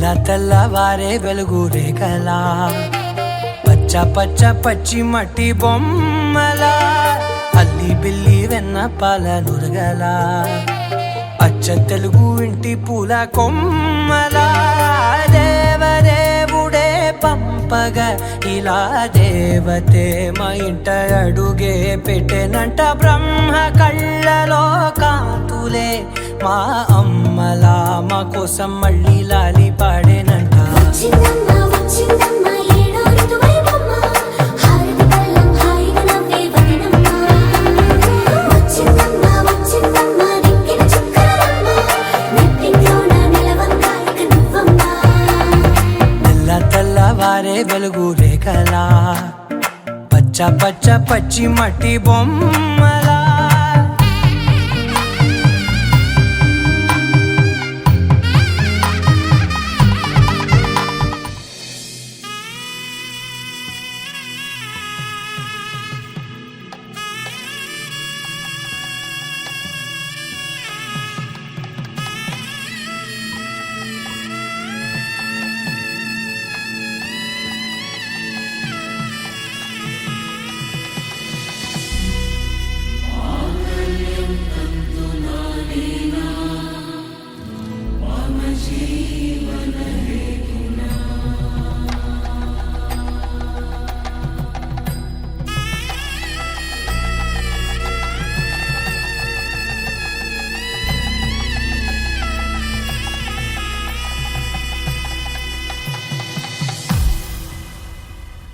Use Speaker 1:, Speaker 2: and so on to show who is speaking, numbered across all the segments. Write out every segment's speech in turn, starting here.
Speaker 1: తెల్ల తెల్లవారే వెలుగు రేఖలా పచ్చ పచ్చ పచ్చి మట్టి బొమ్మలా అల్లి బిల్లి వెన్న పాల నురగలా అచ్చ తెలుగు ఇంటి పూల కొమ్మలా దేవదేవుడే పంపగా ఇలా దేవతే మా ఇంట అడుగే పెట్టెనంట బ్రహ్మ కళ్ళలో కాంతులే మా అమ్మలా మా కోసం మళ్ళీ లాలి పాడేనంట. తెల్లవారే వెలుగు రేఖలా పచ్చ పచ్చ పచ్చి మట్టి బొమ్మలా.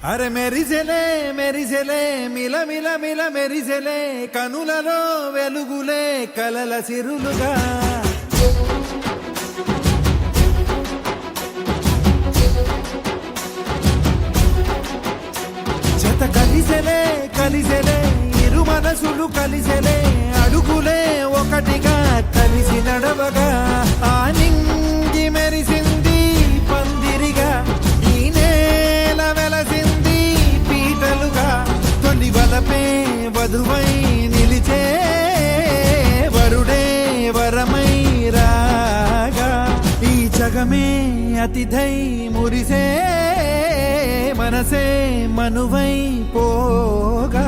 Speaker 2: అరే మెరిసెలే మెరిసెలే మిల మిల మిల మెరిసెలే కనులలో వెలుగులే కలల సిరులుగా జత కలిసెలే కలిసెలే ఇరు మనసులు కలిసెలే అడుగులే ఒకటిగా కలిసి నడవగా ఆ నింగి మెరిసింది పందిరిగా ఈ నేల వెలసింది పీటలుగా తొలి వలపే వధువై నిలిచే వరుడే వరమై రాగా ఈ జగమే అతిథై మురిసే మనసే మనువై పోగా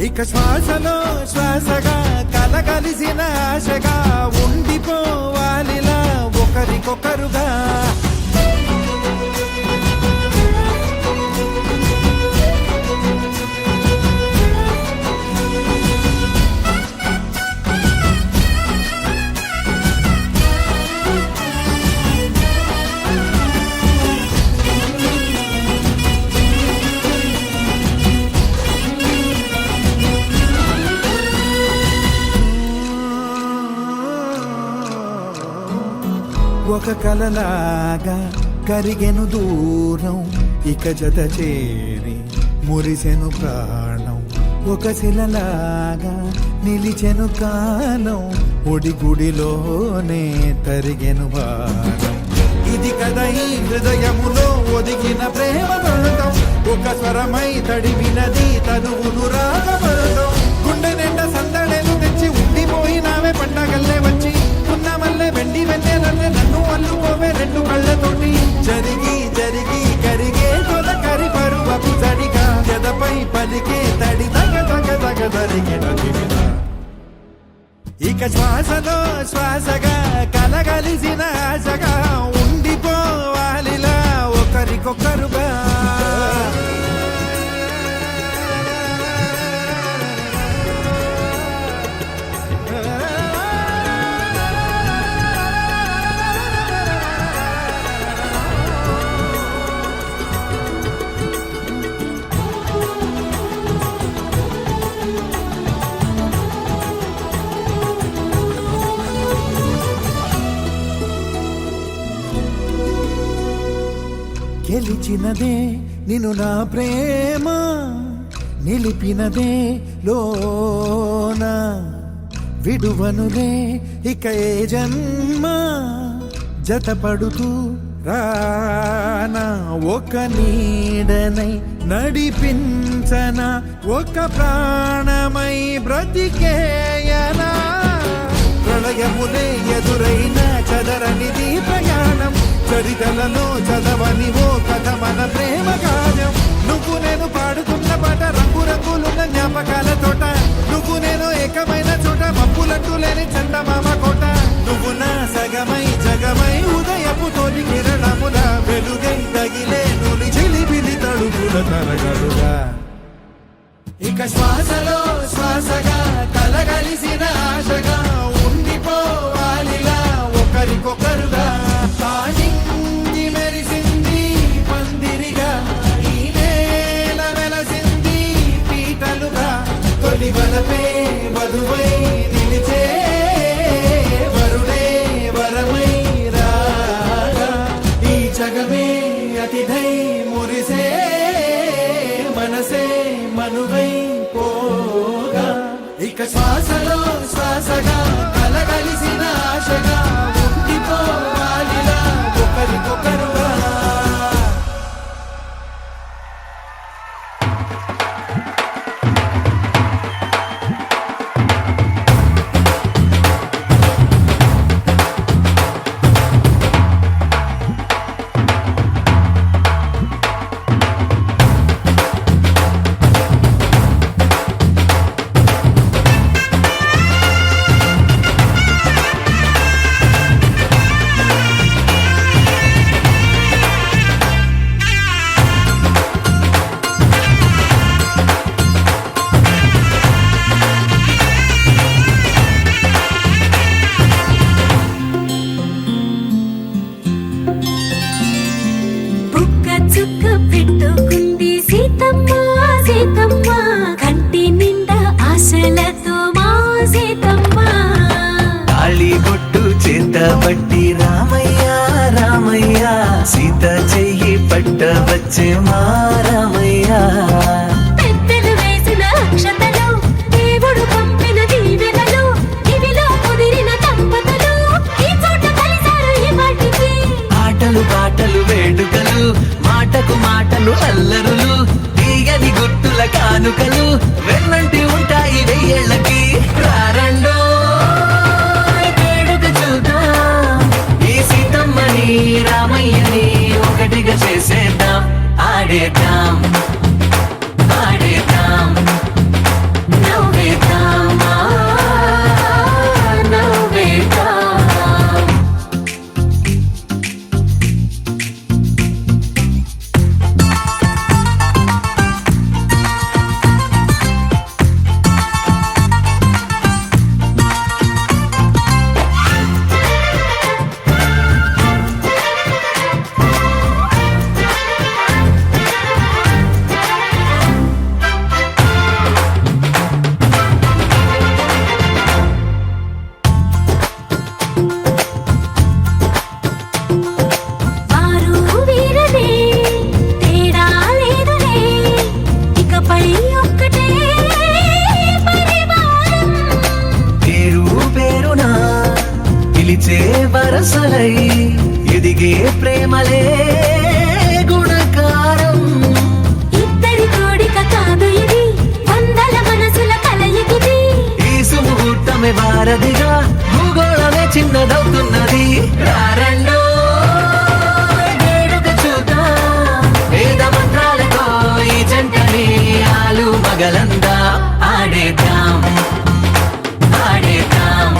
Speaker 2: ఇక శ్వాసలో శ్వాసగా కలగలిసిన ఆశగా ఉండిపోవాలిలా ఒకరికొకరుగా. ఒక కలలాగా కరిగెను దూరం ఇక జత చేరి మురిసెను ప్రాణం ఒక శిలలాగా నిలిచెను కాలం ఒడిగుడిలోనే తరిగెను భారం ఇది కదా ఈ హృదయములో ఒదిగిన ప్రేమ బంధం ఒక స్వరమై తడివినది తనువును రాగబంధం గుండె నిండా సందడేలు తెచ్చి ఉండిపోయినావే పండగల్లే వచ్చి ఉన్న మల్లె వెండి వెన్నెలల్లే నన్ను అల్లుకోవే రెండు కళ్ళతోటి జరిగి జరిగి కరిగే తొలకరి పరువపు తడిగా ఎదపై పలికే తడి తగ తగ తగ తరిగిన ఇక శ్వాసలో శ్వాసగా కలగలిసిన ఆశగా ఉండిపోవాలిలా ఒకరికొకరుగా. గెలిచినదే నిన్ను నా ప్రేమ నిలిపినదే లోన విడువనులే ఇక ఏ జన్మ జతపడుతూ రానా ఒక నీడనై నడిపించన ఒక ప్రాణమై బ్రతికేయనా ప్రళయములే ఎదురైన చదరనిది ప్రయాణం చరితలలో చదవని ఓ కథ మన ప్రేమ కావ్యం. నువ్వు నేను పాడుతున్న పాట రంగు రంగులున్న జ్ఞాపకాల తోట. నువ్వు నేను ఏకమైన చోట మబ్బులంటూ లేని చందమామ కోట. నువ్వు నా సగమై జగమై ఉదయపు తోటి కిరణముల వెలుగై తగిలే నులి చిలిపిలి తడుపుల తరగలుగా. ఇక శ్వాసలో శ్వాసగా కలగలిసిన ఆశగా ఉండిపోవాలిలా ఒకరికొకరుగా. తానింది మెరిసింది పందిరిగా, ఈ నేల వెలసింది పీటలుగా. తొలి వలపే వధువై నిలిచే వరుడే వరమై రాగా. ఈ జగమే అతిథై మురిసే మనసే మనువై పోగా. ఇక శ్వాసలో శ్వాసగా కలగలిసిన ఆశగా ఉండిపోవాలిలా ఒకరికొకరుగా.
Speaker 3: చుక్క పెట్టుకుంది సీతమ్మ సీతమ్మ, కంటి నిండా ఆశలతో మా సీతమ్మ.
Speaker 1: తాళి బొట్టు చేతబట్టి రామయ్య రామయ్య, సీత చెయ్యి పట్ట వచ్చే మా రామయ్య.
Speaker 3: పెద్దలు వేసిన అక్షతలు, దేవుడు పంపిన దీవెనలు, ఇవిలో కుదిరిన దంపతులు ఈ చోట కలిసారు ఈ వాటికి.
Speaker 1: ఆటలు పాటలు వేడుకలు, మాటకు మాటలు అల్లరులు, తీయని గుర్తుల కానుకలు వెన్నంటి ఉంటాయి వెయ్యేళ్ళకి. రారండో వేడుక చూద్దాం, ఈ సీతమ్మని రామయ్యని ఒకటిగా చేసేద్దాం. ఆడేద్దాం ఆడేద్దాం
Speaker 3: నవ్వేద్దాం నవ్వేద్దాం.
Speaker 1: వరసలై ఎదిగే ప్రేమలే గుణకారం.
Speaker 3: ఇద్దరి కోడిక కాదు ఇది, వందల మనసుల కలయికిది.
Speaker 1: ఈ సుముహూర్తమే వారధిగా, భూగోళమే చిన్నదవుతున్నది. రారండో వేడుక చూద్దాం, వేద మంత్రాలతో ఈ జంటని ఆలు మగలందా. ఆడేద్దాం ఆడేద్దాం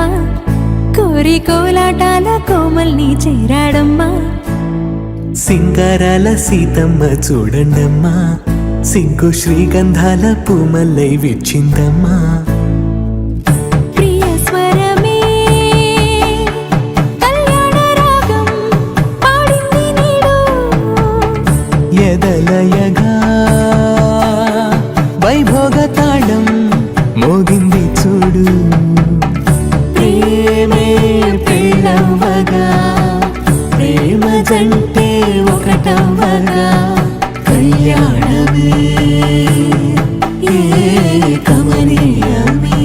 Speaker 3: చేరాడమ్మా కోరి కోలాటాల కోమల్ని చేరాడమ్మా
Speaker 1: సింగారాల సీతమ్మ చూడండమ్మా సిగ్గు శ్రీగంధాల పూమల్లై విచ్చిందమ్మా
Speaker 3: ప్రియ స్వరమే కళ్యాణ రాగం పాడింది నీడు
Speaker 1: ఎదలయగా వైభోగ తాళం మోగింది చూడు ప్రేమే పెళ్ళవ్వగా ప్రేమ జంటే ఒకటవ్వగా కళ్యాణమే కమనీయమే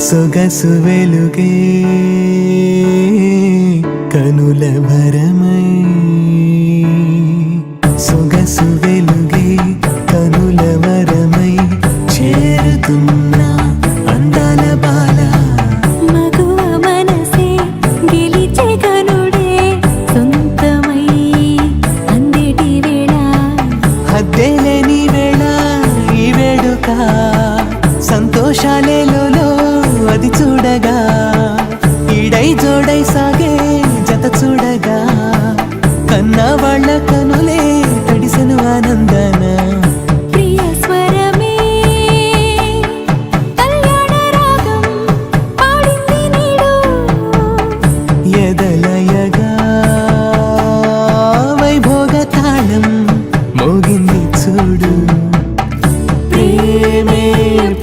Speaker 1: సొగసు వెలుగే కనుల భరమై సొగసు వెలుగే కనుల వరమై చేరుతున్న అందాల బాల
Speaker 3: మగువ మనసే గెలిచే కనుడే సొంతమై అందేటి వేళ
Speaker 1: హద్దేలేని వేళ ఈ వేడుక సంతోషాలేలో అది చూడగా ఈడై జోడై సాగే జత చూడగా కన్నా వాళ్ళ కనులే తడిసెను ఆనందన
Speaker 3: ప్రియ స్వరమే కళ్యాణ రాగం పాడింది నీడు
Speaker 1: ఎదలయగా వైభోగ తాళం మోగింది చూడు ప్రేమే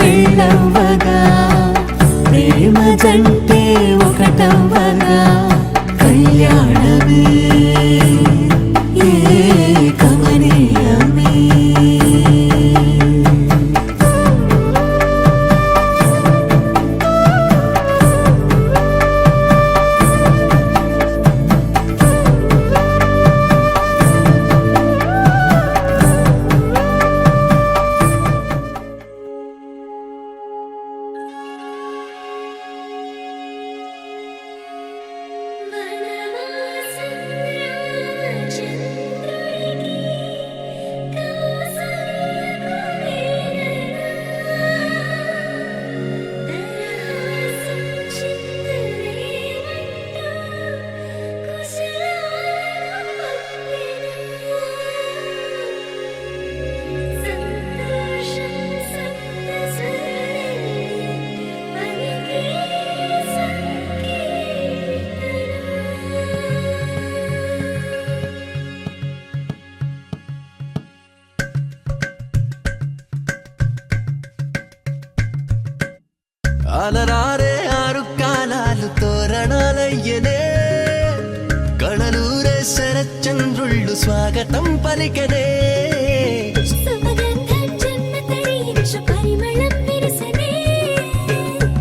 Speaker 1: పెళ్ళవ్వగా ప్రేమ జంటే ఒకటవ్వగా కళ్యాణమే కమనీయమే అలరారే ఆరు కాలాలు తోరణాలయ్యనే కళలూరే శరచంద్రుళ్ళు స్వాగతం పలికనే
Speaker 3: సుమగంధం జన్మతడి విష పరిమళం విరసనే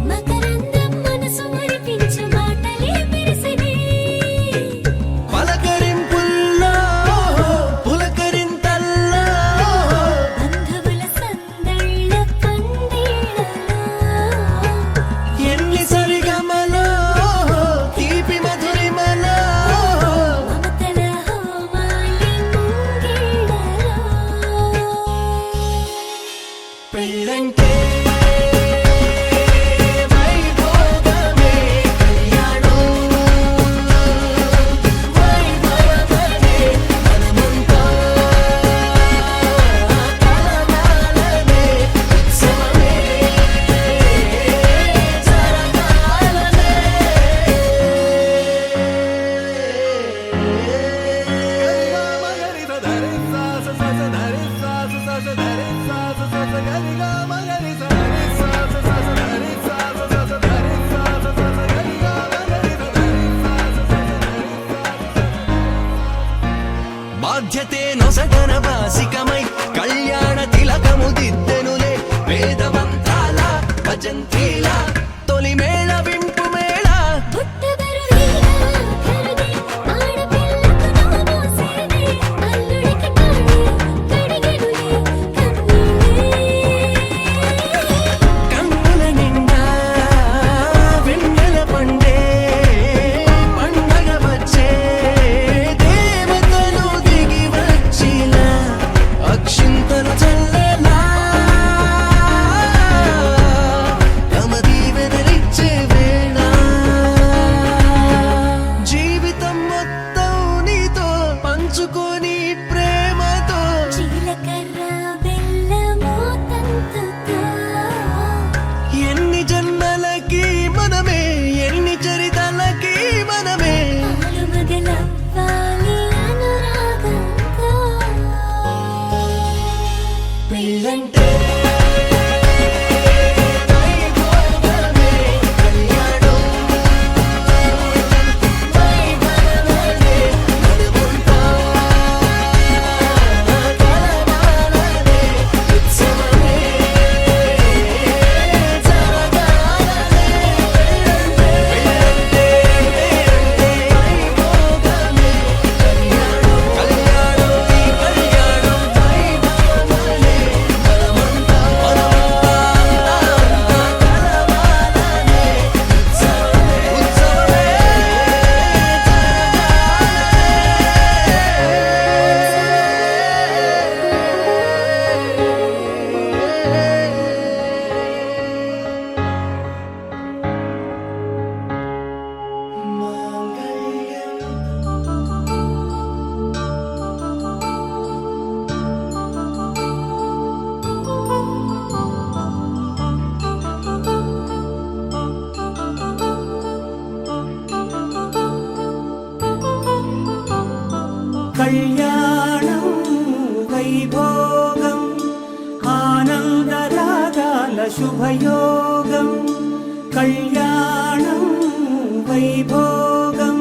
Speaker 3: మకరందం మనసు మురిపించు మాటలే విరసనే
Speaker 1: పలకరింపుల్లో పులకరింతల్లో
Speaker 3: బంధువుల సందళ్ళ పందిళ్ళలో
Speaker 1: ఎన్ని సరిగమలో తీపి మధురిమలో
Speaker 3: మమతల హోమాలి ముంగిళ్ళలో
Speaker 1: పెళ్ళంటే వైభోగమే కళ్యాణం వైభవమే మనమంతా కలనాలనే ఉత్సవమే జరగాలనే బాధ్యతే నొసగన వాసికమై కళ్యాణ తిలకము దిద్దెనులే వేద
Speaker 4: కళ్యాణం వైభోగం ఆనందరాగాల శుభయోగం కళ్యాణం వైభోగం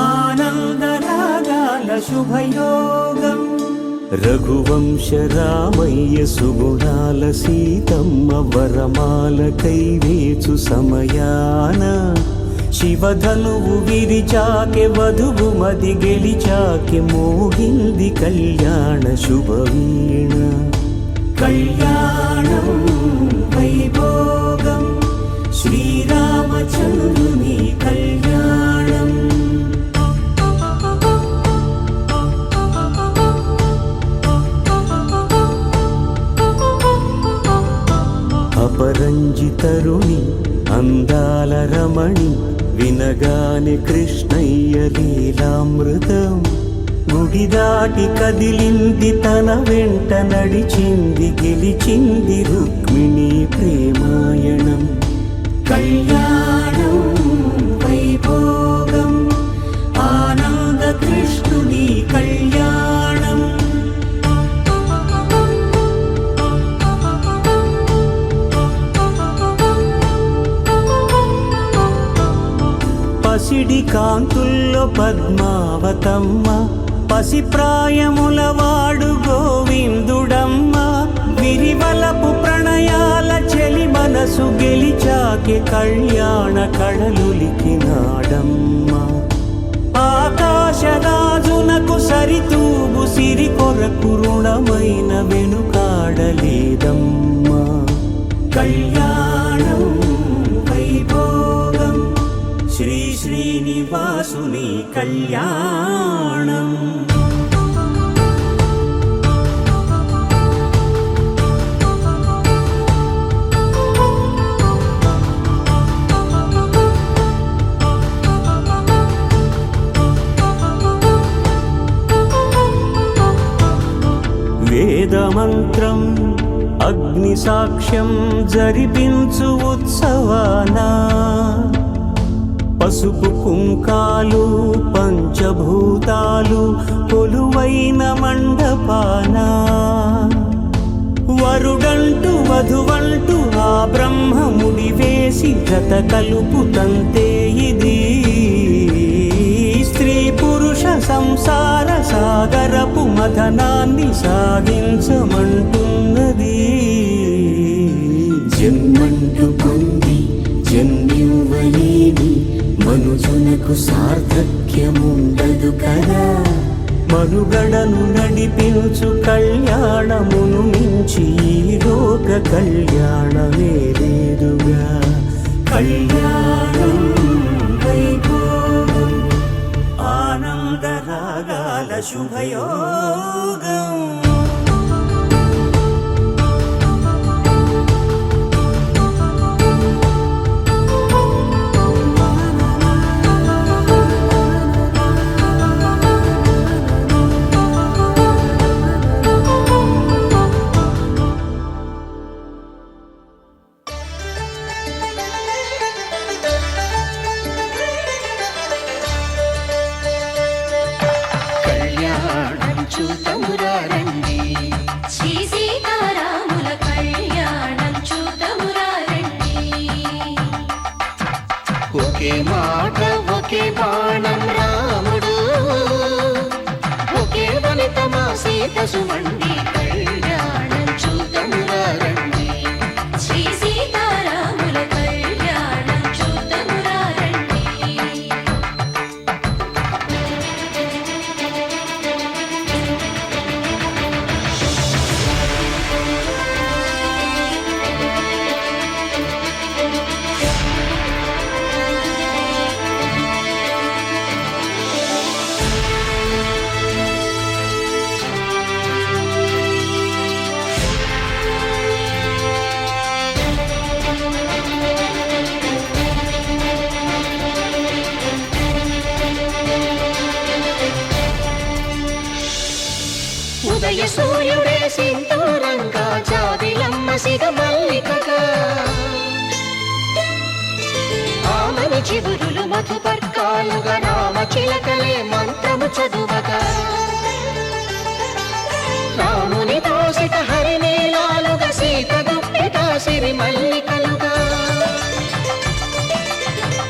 Speaker 4: ఆనందరాగాల శుభయోగం రఘువంశ రామయ్య సుగుణాల సీతమ్మ వరమాల కైవేచు సమయాన శివధనువు విరిచాకె వధువు మది గెలిచాకె మోగింది కళ్యాణ శుభవీణ కళ్యాణం వైభోగం శ్రీరామచంద్రుని కళ్యాణం అపరంజితరుణి అందాల రమణి వినగానే కృష్ణయ్య లీలామృతం గుడి దాటి కదిలింది తన వెంట నడిచింది గెలిచింది రుక్మిణి ప్రేమాయణం కళ్యాణం వైభోగం ఆనంద కృష్ణుని కళ్యాణం పసిడి కాంతుల్లో పద్మావతమ్మ పసిప్రాయముల వాడు గోవిందుడమ్మ విరివలపు ప్రణయాల చెలి మనసు గెలిచాకె కళ్యాణ కళలులికినాడమ్మ ఆకాశరాజునకు సరితూగు సిరి కొరకు రుణమైన వెనుకాడలేదమ్మా కళ్యాణం వైభోగం శ్రీ శ్రీనివాసుని కళ్యాణం వేదమంత్రం అగ్ని సాక్ష్యం జరిపించు ఉత్సవానా పసుపు కుంకాలు పంచభూతాలు కొలువైన మండపానా వరుడంటూ వధువంటూ ఆ బ్రహ్మముడి వేసి జత కలుపుతంతే ఇది స్త్రీ పురుష సంసార సాగరపు మథనాన్ని సాగించమంటున్నది జన్మంటూ పొంది జన్మివ్వలేని మనుజునకు సార్థక్యముండదు కదా మనుగడను నడిపించు కళ్యాణమును మించి ఈ లోక కళ్యాణమే లేదుగా కళ్యాణం వైభోగం ఆనందరాగాల శుభయోగం
Speaker 3: శ్రీ సీతారాముల కళ్యాణం చూతమురారండి
Speaker 1: ఒకే మాట ఒకే బాణం రాముడు ఒకే వనిత మా సీత సుమండి కళ్యాణం చూతమురారండి
Speaker 3: శ్రీ సీతారాముల కళ్యాణం చూతమురారండి
Speaker 1: ఉదయ సూర్యుడే సింధూరంగా జాబిలమ్మ సిగ మల్లికగా ఆమని చిగురులు మధుపర్కాలుగా రామ చిలకలే మంత్రము చదువగా సిరి మల్లికలుగా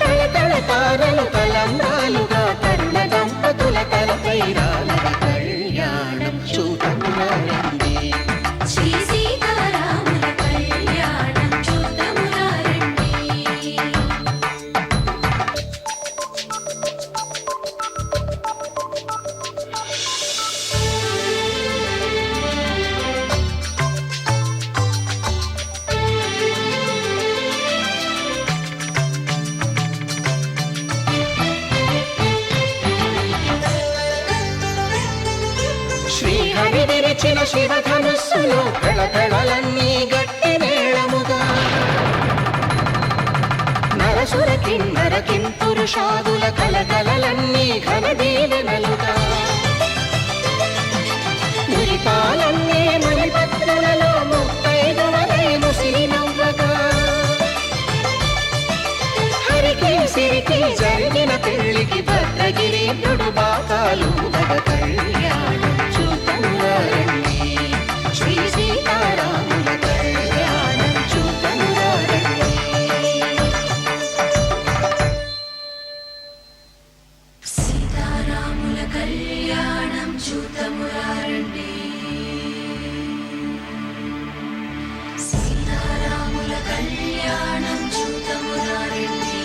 Speaker 1: తళతళ తారలు తలంబ్రాలుగా తరుణ దంపతుల తలపై రాలగ కళ్యాణం చూడండి.
Speaker 3: శ్రీ సీతారాముల కళ్యాణం చూద్దామురా రండి.
Speaker 1: శ్రీహరి విరిచిన శివధనుస్సులో కళకళలన్నీ గట్టి మేళముగా నరసుర కిన్నర కింపురుషాదుల కలకలలన్నీ ఘన దీవెనలుగా మురిపాలన్నీ మణిపత్రులలో ముత్తైదువలై ముసిరి నవ్వగా హరికి సిరికి జరిగిన పెళ్లికి భద్రగిరీంద్రుడు బాకాలు దగ కళ్యాణం చూద్దామురా రండి. శ్రీ సీతారాముల కళ్యాణం చూద్దామురా రండి.
Speaker 3: సీతారాముల కళ్యాణం చూద్దామురా రండి. సీతారాముల కళ్యాణం చూద్దామురా రండి.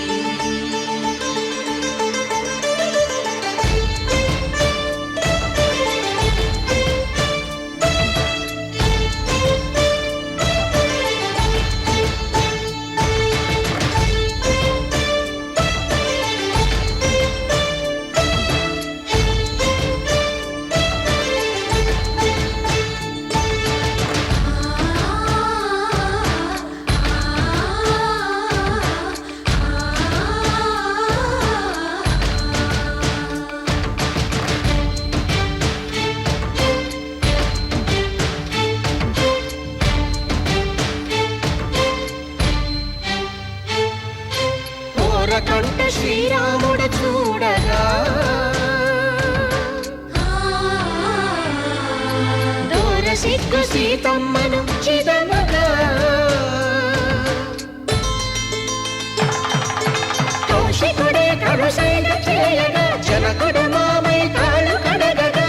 Speaker 1: ఓరకంట శ్రీరాముడు చూడగా దూర సిగ్గు సీతమ్మను చిదమగా కౌశికుడే కరుసైన చేయగా జనకుడు మామై కాళ్ళు కడగగా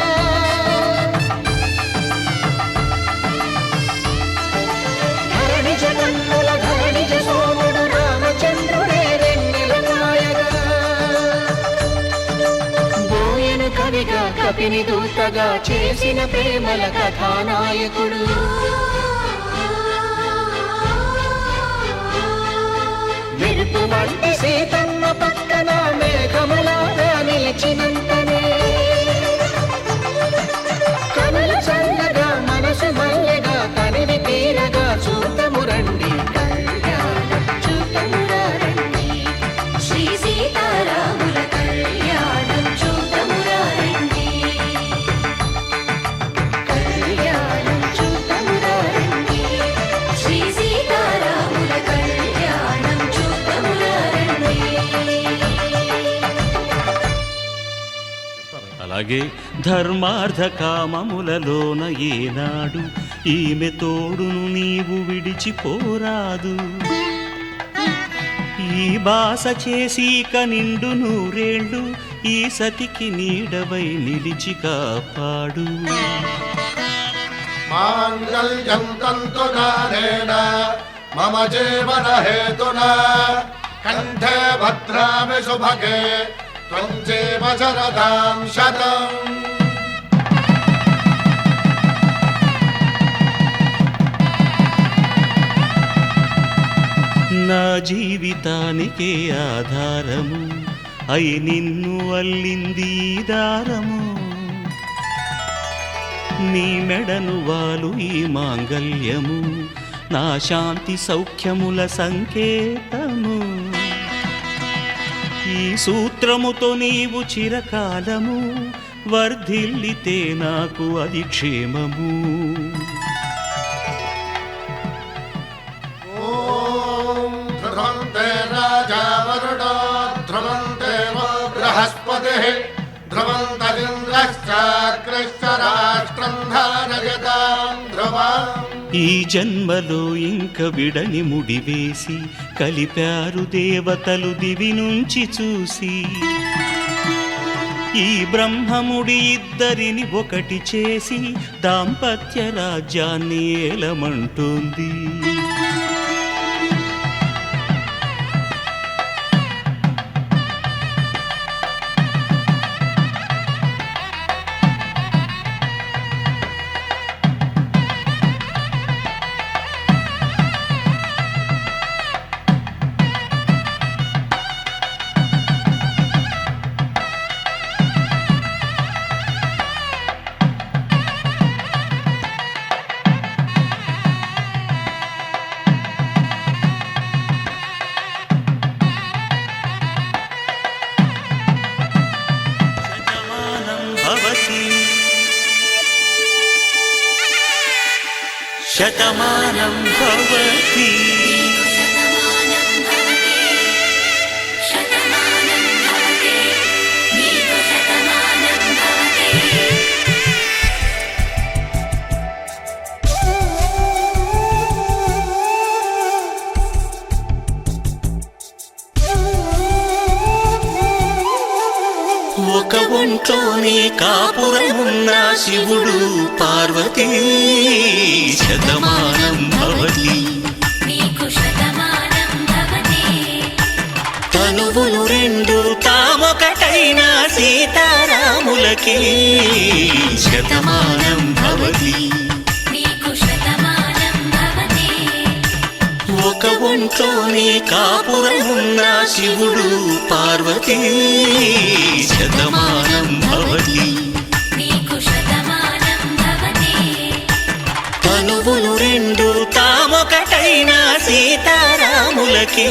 Speaker 1: ధరణి జగన్నుల ధరణిజ సోముడు రామచంద్రుడే వెన్నెల నాయగా బోయను కవిగా కపిని దూతగా చేసిన ప్రేమల కథానాయకుడు మెరుపు వంటి సీతమ్మ పక్కన మేఘములాగా నిలిచినంతనే కనుల చల్లగా మనసు మల్లెగా కనివి తీరగా చూద్దాము రండి కళ్యాణం చూద్దామురా రండి.
Speaker 3: శ్రీ సీతారాముల కళ్యాణం చూద్దామురా రండి.
Speaker 1: కళ్యాణం చూద్దామురా రండి.
Speaker 3: శ్రీ సీతారాముల కళ్యాణం చూద్దామురా రండి.
Speaker 4: అలాగే ధర్మార్థ కామములలోన ఏనాడు ఈమె తోడును నీవు విడిచిపోరాదు. ఈ బాస చేసి నిండు నూరేళ్ళు ఈ సతికి నీడవై నిలిచి కాపాడు.
Speaker 5: మాంగళ్యం తంతునానేన మమ జీవన హేతునా కంఠే భద్రామి శుభగే త్వం జీవ శరదాం శతం.
Speaker 4: నా జీవితానికే ఆధారము అయి నిన్ను అల్లింది ఈ దారము. నీ మెడను వాలు ఈ మాంగల్యము నా శాంతి సౌఖ్యముల సంకేతము. ఈ సూత్రముతో నీవు చిరకాలము వర్ధిల్లితే నాకు అది క్షేమము.
Speaker 5: ఓం ధ్రువంతే రాజా వరుణో ధ్రువం దేవో బృహస్పతిః ధ్రువంతరింద్రశ్చాగ్రశ్చ రాష్ట్రం ధారయతాం ధ్రువం.
Speaker 4: ఈ జన్మలో ఇంక విడని ముడివేసి కలిపారు దేవతలు దివి నుంచి చూసి. ఈ బ్రహ్మముడి ఇద్దరిని ఒకటి చేసి దాంపత్య రాజ్యాన్ని ఏలమంటోంది. శతమానం భవతి
Speaker 3: శతమానం భవతి శతమానం భవతి నీకు శతమానం భవతి.
Speaker 4: ఒక ఒంట్లోనే కాపురమున్న శివుడు పార్వతీ శతమానం భవతి.
Speaker 3: నీకు శతమానం భవతి.
Speaker 4: తనువులు రెండు తామొకటైన సీతారాములకి శతమానం భవతి.
Speaker 3: నీకు శతమానం భవతి.
Speaker 4: ఒక ఒంట్లోనే కాపురమున్న శివుడు పార్వతీ శతమానం భవతి.
Speaker 3: నీకు శతమానం భవతి.
Speaker 4: తనువులు రెండు తామొకటైన సీతారాములకి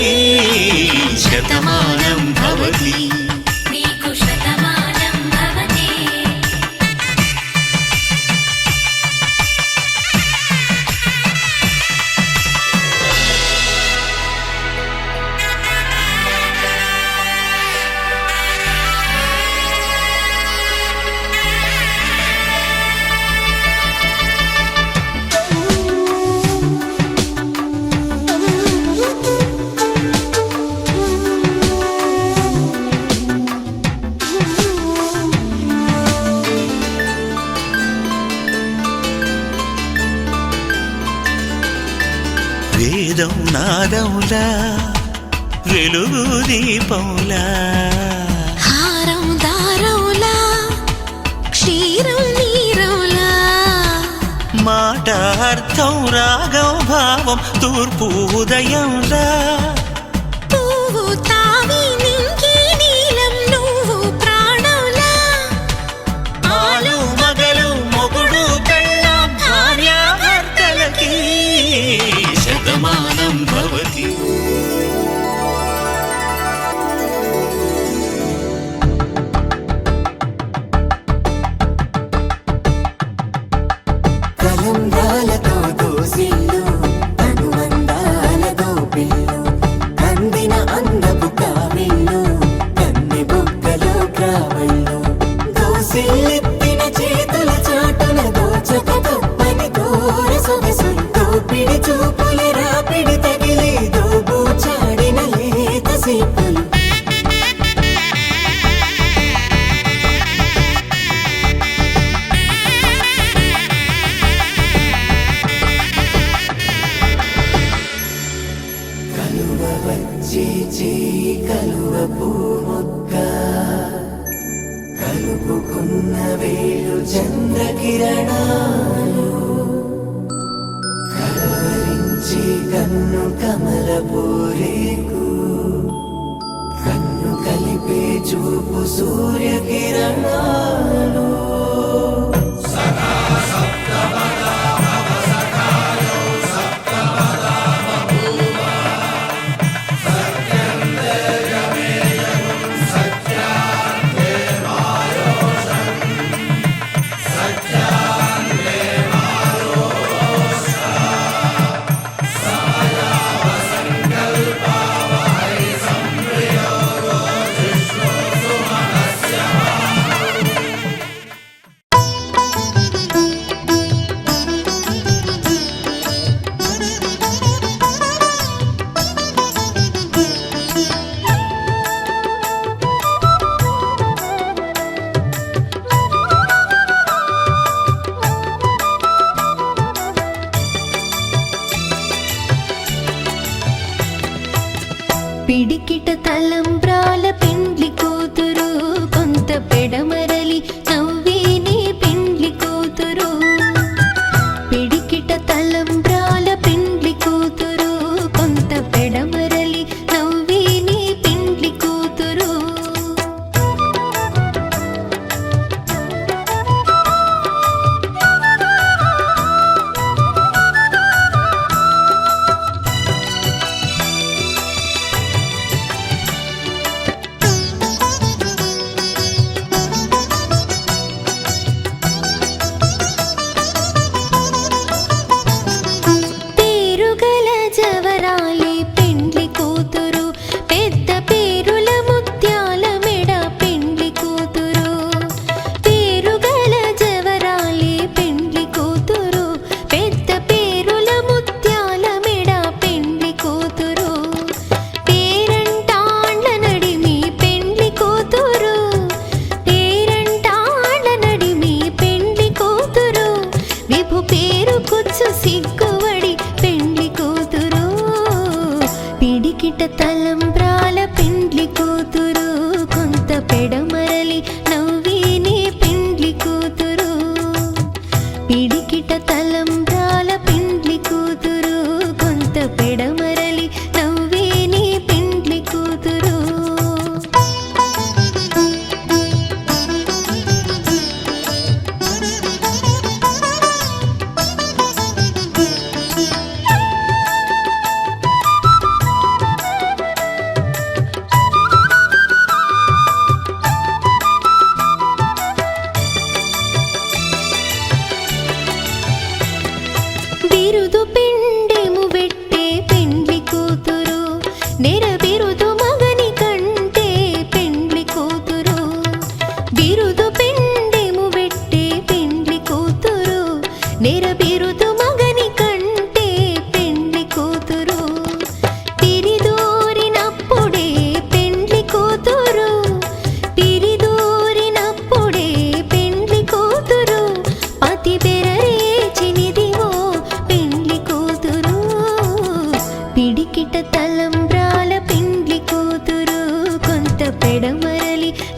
Speaker 4: శతమానం భవతి.
Speaker 3: నీకు శతమానం భవతి.
Speaker 4: వేదం నాదములా వెలుగు దీపంలా
Speaker 3: హారం దారౌలా క్షీరం నీరౌలా
Speaker 4: మాట అర్థం రాగం భావం తూర్పు ఉదయంలా
Speaker 3: పువ్వు తావి నింగి నీలం నువ్వు ప్రాణంలా
Speaker 4: ఆలు మగలు మొగుడు కళ్ళ భార్యాభర్తలకి శతమానం భవతి.
Speaker 1: తలంబ్రాలతో దోసిల్లు తనువందాలతో పిల్లు కందిన అందపు కావిళ్ళు కన్నె బుగ్గలో క్రావళ్ళు దోసిల్లెత్తిన చేతుల చాటున దోచక తప్పని దూర సొగసులు దోపిడి చూపుల రాపిడి తగిలి దోబూచాడిన లేత సీపులు కలువ వచ్చే చేయి కలువ పూముక్క కలుపుకున్న వేలు చంద్రకిరణాలు కలవరించి కన్ను కమల పూరేకు కన్ను కలిపే చూపు సూర్యకిరణాలు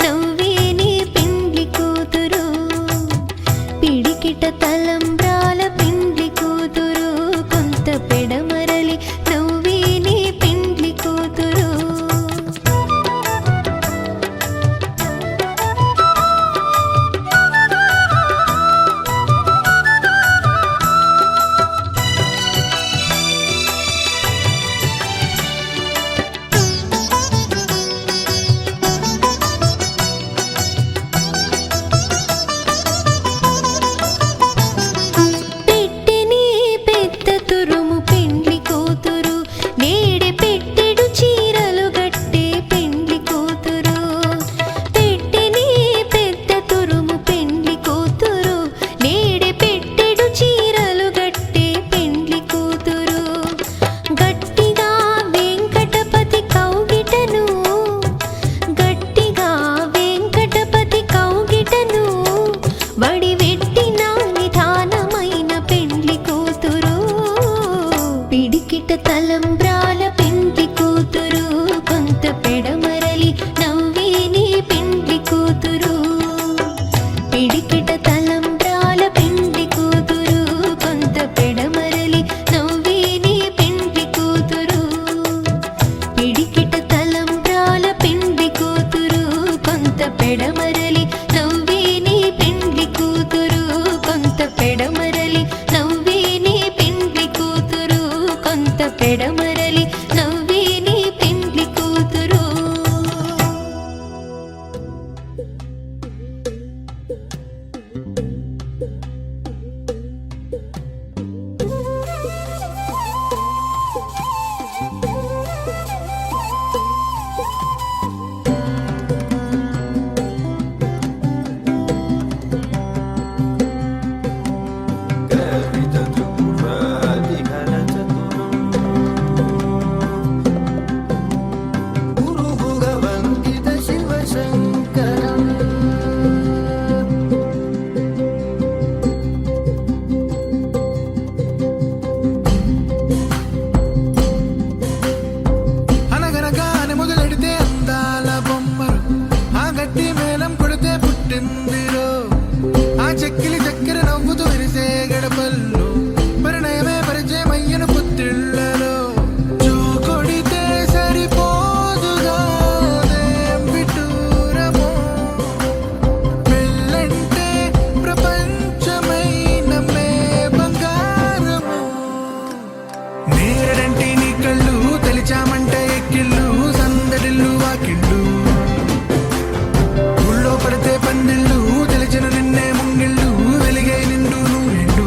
Speaker 3: నవ్వే నీ పెండ్లి కూతురు పిడికిట తలంబ్రాల పెండ్లి కూతురు కొంత పెడమరలి నవ్వే నీ పెండ్లి కూతురు పెట్టెని పెద్ద తురుము పెండ్లి కూతురు నేడే పెట్టెడు చీరలు గట్టే పెండ్లి కూతురు పెట్టెని పెద్ద తురుము పెండ్లి కూతురు నేడే పెట్టెడు చీరలు గట్టే పెండ్లి కూతురు గట్టిగా వెంకటపతి కౌగిటను గట్టిగా వెంకటపతి కౌగిటను వడివెట్టిన నిధానమైన పెండ్లి కూతురు పిడికిట తలంబ్రాల పెండ్లి కూతురు కొంత పెడమరలి నవ్వే నీ పెండ్లి కూతురు పిడికిట తలంబ్రాల పెండ్లి కూతురు కొంత పెడమరలి నవ్వే నీ పెండ్లి కూతురు పిడికిట తలంబ్రాల పెండ్లి కూతురు కొంత పెడమరలి నవ్వే నీ పెండ్లి కూతురు కొంత పెడమరలి నవ్వే నీ పెండ్లి కూతురు కొంత పెడమరలి నవ్వే నీ పెండ్లి కూతురు
Speaker 2: అనగనగానే మొదలెడితే అందాల బొమ్మరు ఆ గట్టి మేళం కొడితే పుట్టిందిరో ఆ చెక్కిలి చక్కెర నవ్వుతూ విరిసే గడపల్లో పరిణయమే పరిచయం అయ్యను పుత్తిళ్లలో చూ కొడితే సరిపోదుగా అదేం విటూరమో పెళ్ళంటే ప్రపంచమైన మే బంగారము నేరడంటి నీ కళ్ళు తెలిచామంటే ఎక్కిళ్ళు సందడిల్లు వాకిళ్ళు ఊళ్ళో పడితే పందిళ్ళు తెలిచిన నిన్నే ముంగిళ్ళు వెలిగే నిండు నూరెండు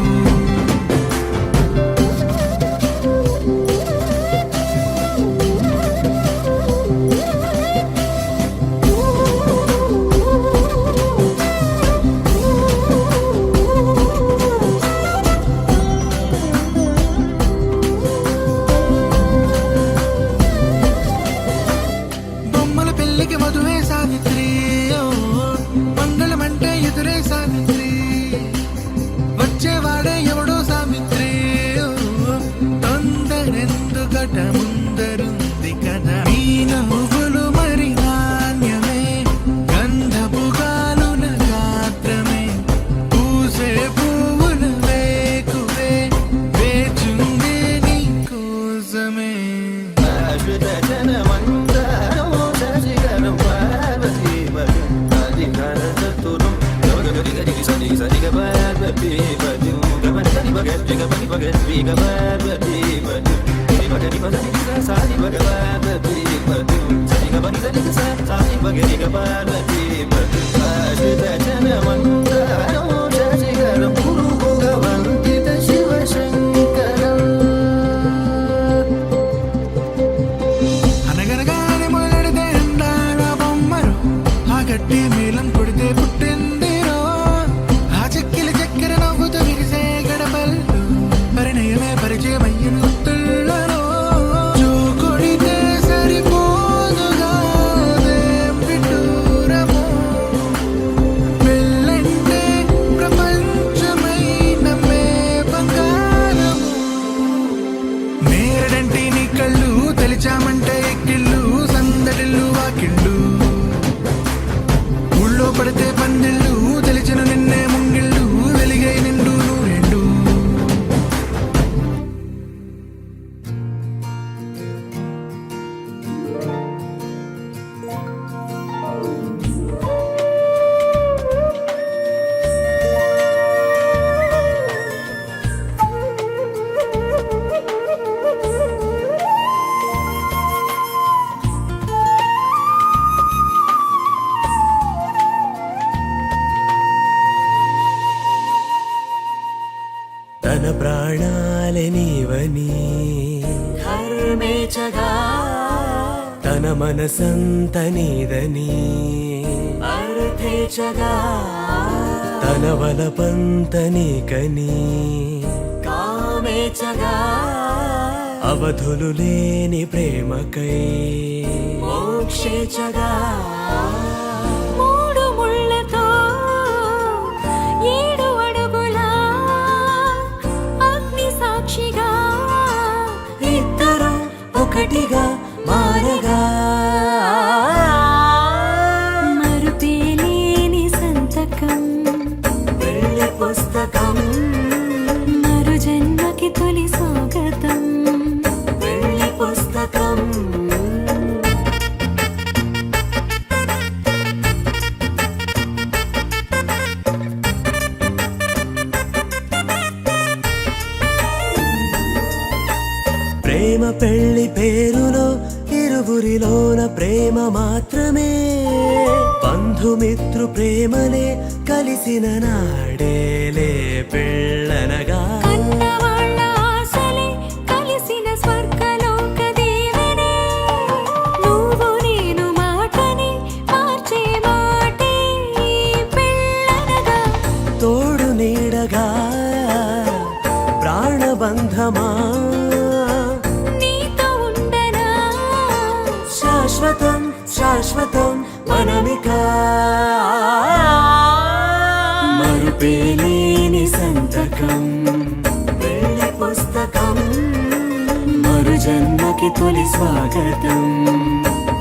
Speaker 2: బొమ్మల పెళ్లికి మధువే సావిత్రి ఓ, మంగళమంటే ఎదురే సావిత్రి వచ్చేవాడే ఎవడో సావిత్రి ఓ, తొందరెందుకట ముందరుంది కదా ఈ నవ్వులు మరి నాణ్యమే గంధపు గాలుల గాత్రమే పూసే పువ్వుల వేకువే వేచుందే నీ కోసమే అనగనగానే మొదలెడితే అందాల బొమ్మరు ఆ గట్టి మేళం కొడితే పుట్టిందిరో ఆ చెక్కిలి చక్కెర నవ్వుతూ విరిసే గడపల్లో పరిణయమే పరిచయం అయ్యను గుర్తులలో చూ కొడితే సరిపోదుగా అదేం విటూరమో పెళ్ళంటే ప్రపంచమైన మే బంగారము నేరడంటి నీ కళ్ళు తెలిచామంటే ఎక్కిళ్ళు సందడిల్లు వాకిళ్ళు పడితే పందిళ్ళు తెలిచిన నిన్నే ముంగిళ్ళు వెలిగై నిండు నూరెండు.
Speaker 1: తన ప్రాణాలే నీవని
Speaker 4: ధర్మేచగా
Speaker 1: తన మనసంత నీదని
Speaker 4: అర్థేచగా
Speaker 1: తన వలపంత నీకని
Speaker 4: కామేచగా
Speaker 1: అవధులు లేని ప్రేమకై
Speaker 4: మోక్షేచగా
Speaker 3: మూడు ముళ్ళతో 7 అడుగుల అగ్ని సాక్షిగా
Speaker 4: ఇద్దరు ఒకటిగా మారగా
Speaker 3: మరుపేలేని సంతకం
Speaker 4: వెళ్ళి పుస్తకం
Speaker 3: మరు జన్మకి తొలి స్వాగతం
Speaker 4: వెళ్ళి పుస్తకం
Speaker 1: ప్రేమ పెళ్లి పేరులో ఇరువురిలోన ప్రేమ మాత్రమే బంధుమిత్రు ప్రేమలే కలిసిన నాడేలే పెళ్ళనగా
Speaker 3: కన్నవాళ్ళ ఆశలే కలిసిన స్వర్గలోక దీవెనే నువ్వు నేను మాటని మార్చే మాటే పెళ్ళనగా
Speaker 1: తోడు నీడగా ప్రాణబంధమా
Speaker 3: నీతో ఉండనా
Speaker 1: శాశ్వతం శాశ్వతం మనమిక మరుపేలేని సంతకం
Speaker 4: వెళ్ళి పుస్తకం
Speaker 1: మరు జన్మకి తొలి స్వాగతం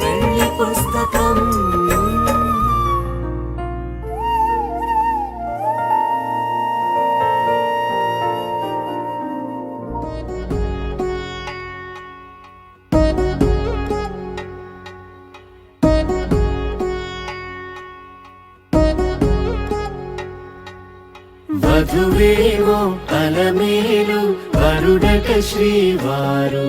Speaker 4: వెళ్ళి పుస్తకం
Speaker 1: వధువేమో అలమేలు వరుడట శ్రీవారు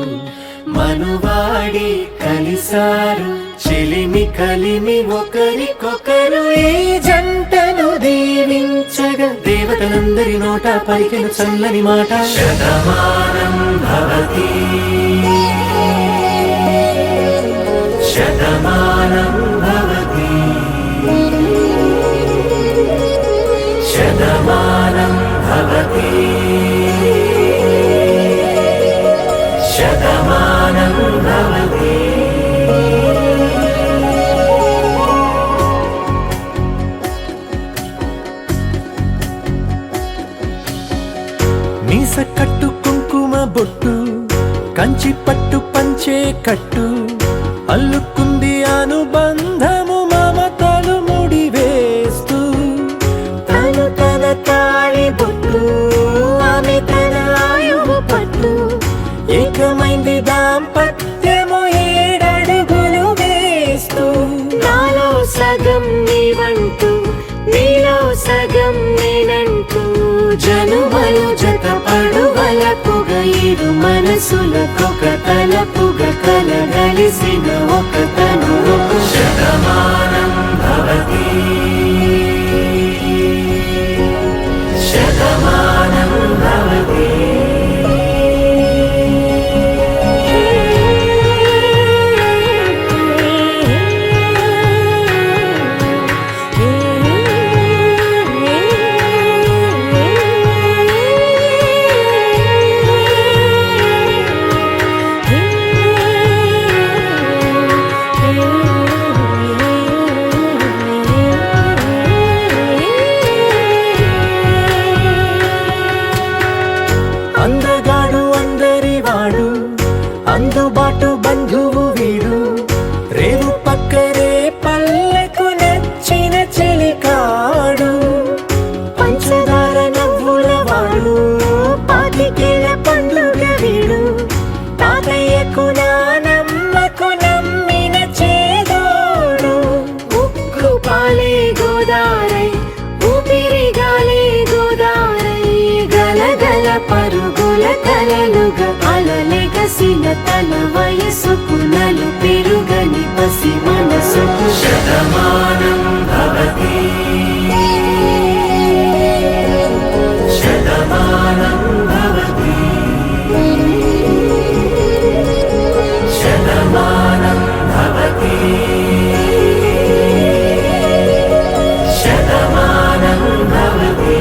Speaker 1: మనువాడి కలిసారు చెలిమి కలిమి ఒకరికొకరు ఈ జంటను దీవించగా దేవతలందరి నోట పలికిన చల్లని మాట శతమానం భవతి శతమానం భవతి శతమానం భవతి శతమానం భవతి మీస కట్టు కుంకుమ బొట్టు కంచి పట్టు పంచే కట్టు అల్లుకుంది అనుబంధము మమతలు ముడివేస్తూ
Speaker 3: తను తన తాళి బొట్టు ఆమె తన ఆయువు పట్టు
Speaker 1: ఏకమైంది దాంపత్యము 7 అడుగులు వేస్తూ
Speaker 3: నాలో సగం నీవంటూ నీలో సగం నేనంటూ జనుమలు జతపడు వలపుగ ఇరు మనసులకొక తలపుగ కలగలిసిన ఒక తను
Speaker 1: శతమానం భవతి శతమానం భవతి
Speaker 3: గోదారై ఊపిరి గాలి గోదారై గలగల పరుగుల కలలుగా అలలెగసిన తన వయసుకు నలు పెరుగని పసి మనసుకు
Speaker 1: శతమానం భవతి శతమానం భవతి శతమానం భవతి శతమానం భవతి.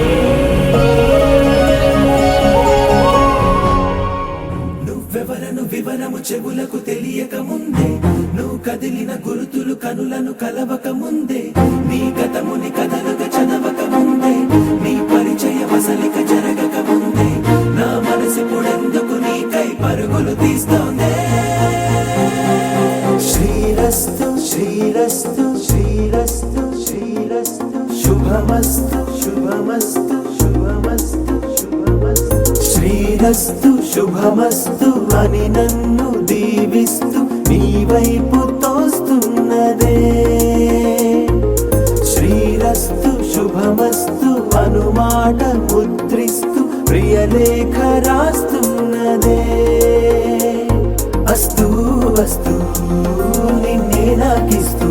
Speaker 2: నువ్వెవరను వివరము చెవులకు తెలియక ముందే, నువ్వు కదిలిన గురుతులు కనులను కలవక ముందే, నీ గతముని కథలుగా చదవక ముందే, నీ పరిచయ వసలిక జరగక ముందే, నా మనసిప్పుడెందుకు నీకై పరుగులు తీస్తోందే. శ్రీరస్తు శ్రీరస్తు శ్రీరస్తు శ్రీరస్తు శుభమస్తు శుభమస్తు శుభమస్తు శుభమస్తు శ్రీరస్తు శుభమస్తు అని నన్ను దీవిస్తూ నీ వైపు తోస్తున్నదే. శ్రీరస్తు శుభమస్తు అనుమాట ముద్రిస్తూ ప్రియలేఖ రాస్తున్నదే. అస్తు వస్తు నిన్నే నాకిస్తూ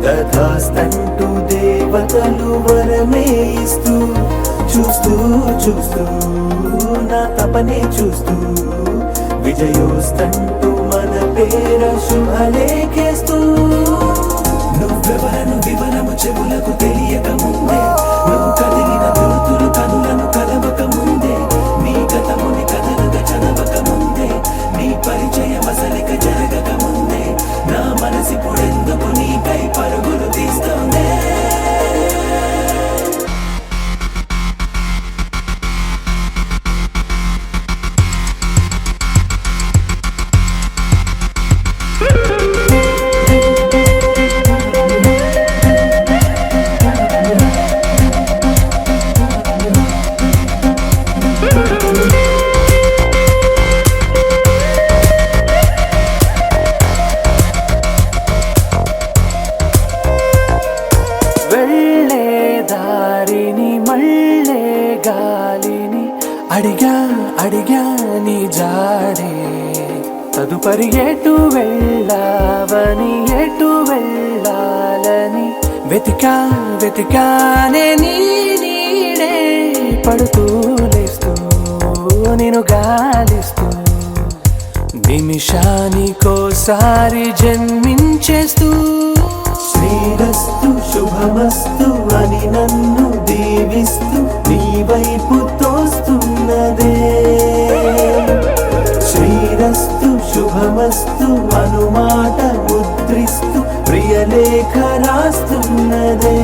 Speaker 2: తథాస్తంటూ దేవతలు వరమే ఇస్తూ, చూస్తూ చూస్తూ నా తపనే చూస్తూ విజయోస్తంటూ మన పేర శుభలేఖేస్తూ. నువ్వెవరను వివరము చెవులకు తెలియక ముందే, నువ్వు కదిలిన గుర్తులు కనులను కలవక ముందే, నీ గతముని కథలుగా చదవక ముందే, నీ పరిచయ మసలిక జరగక ముందే, నా మనసిప్పుడెందుకు నీకై పరుగులు తీస్తోందే.
Speaker 1: వెళ్ళే దారిని మళ్ళే గాలిని అడిగా అడిగా నీ జాడే, తదుపరి ఎటు వెళ్ళావని ఎటు వెళ్ళాలని వెతికా వెతికానే నీ నీడే పడుతూ లేస్తూ నేను గాలిస్తూ నిమిషానికోసారి జన్మించేస్తూ. శ్రీరస్తు శుభమస్తు అని నన్ను దీవిస్తూ నీ వైపు తోస్తున్నదే. శ్రీరస్తు శుభమస్తు అనుమాట ముద్రిస్తూ ప్రియలేఖ రాస్తున్నదే.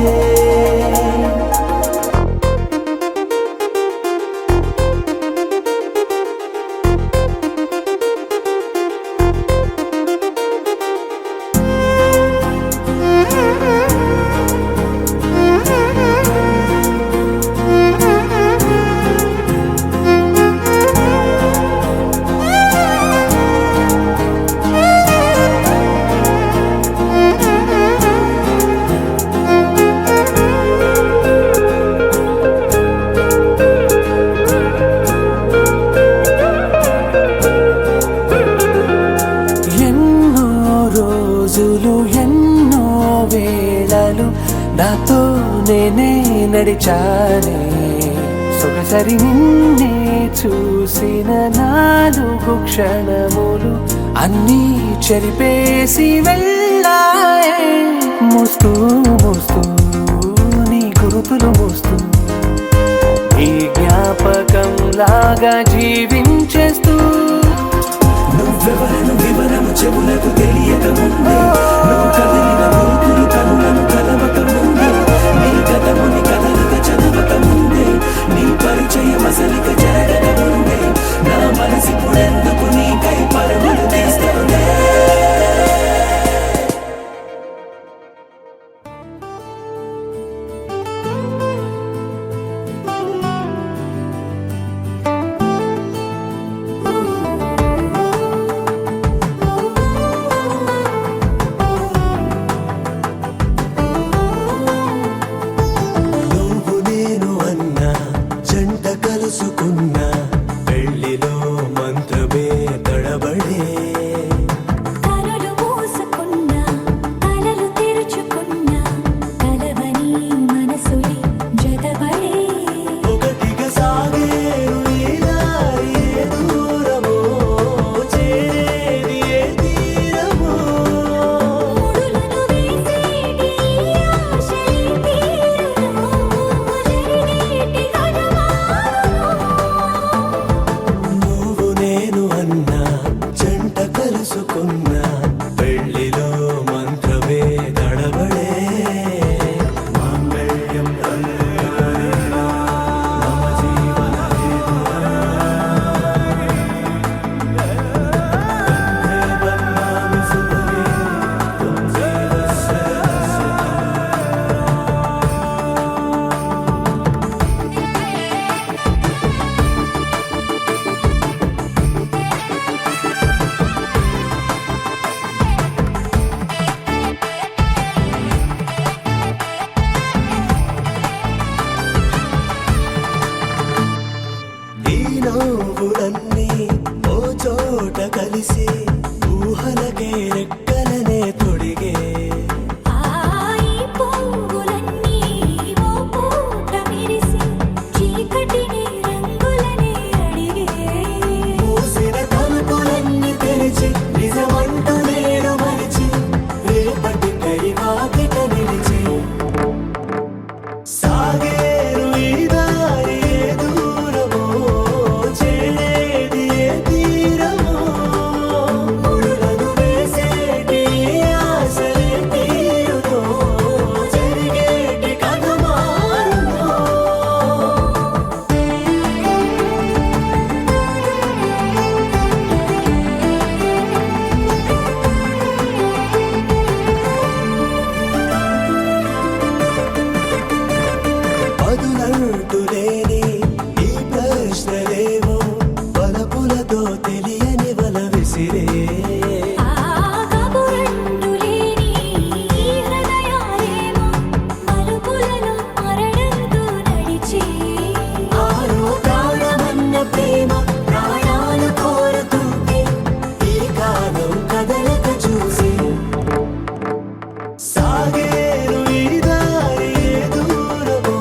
Speaker 1: ఎన్నో వేళలు నాతో నేనే నడిచానే, సొగసరి నిన్నే చూసిన 4 క్షణములు అన్నీ చెరిపేసి వెళ్ళాయే. మోస్తూ మోస్తూ నీ గురుతులు మోస్తూ ఈ జ్ఞాపకం లాగా జీవించేస్తూ.
Speaker 2: నువ్వెవరను వివరము చెవులకు తెలియక ముందే, నువ్వు కదిలిన గుర్తులు కనులను కలవక ముందే, నీ గతముని కథలుగా చదవక ముందే, నీ పరిచయ మసలిక జరగక ముందే, నా మనసిప్పుడెందుకు నీకై పరుగులు తీస్తోందే. అంతులేని ఈ ప్రశ్నలేమో పలపులతో తెలియని వల విసిరే
Speaker 3: కబురంటులేని ఈ హృదయాలేమో మలుపులను మరణంతో నడిచే
Speaker 2: ఆరో ప్రాణమన్న ప్రేమ ప్రాణాలు కోరుతుంటే ఈ కాలం కదలక చూసి సాగేరు ఈ దారి ఏ దూరమో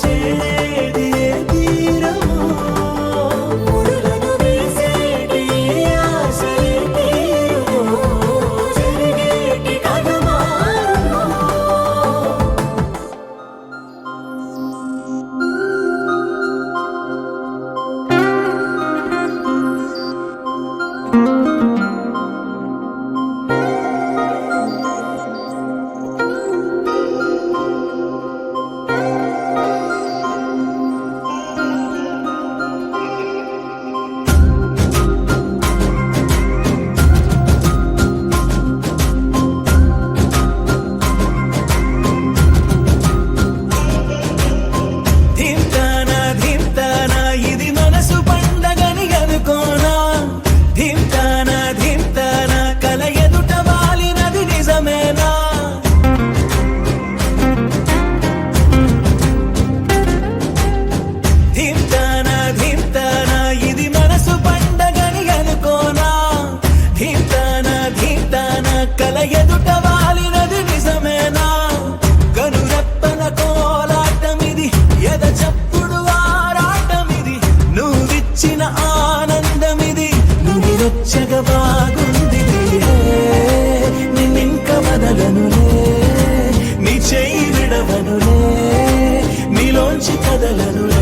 Speaker 2: చేరేది ఏ తీరమో
Speaker 3: ముడులను వేసేటి
Speaker 2: ఆశలే తీరుమో జరిగేటి కథ మారుమో ధింతానా ఇది మనసు పండగని అనుకోనా ధింతానా కల ఎదుట వాలినది నిజమేనా ధింతానా ఇది మనసు పండగని అనుకోనా ధింతానా కల ఎదుట వాలినది నిజమేనా కనురెప్పల కోలాటమిది ఎద చప్పుడు ఆరాటమిది నువ్విచ్చిన ఆనందమిది నువ్వు రొచ్చగా బాగుంది నిన్నింక వదలనులే నీ చెయ్యి విడవనులే నీలోంచి కదలనులే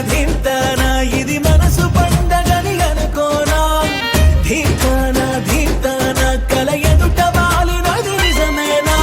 Speaker 2: ధింతానా ఇది మనసు పండగని అనుకోనా ధింతానా కల ఎదుట వాలినది నిజమేనా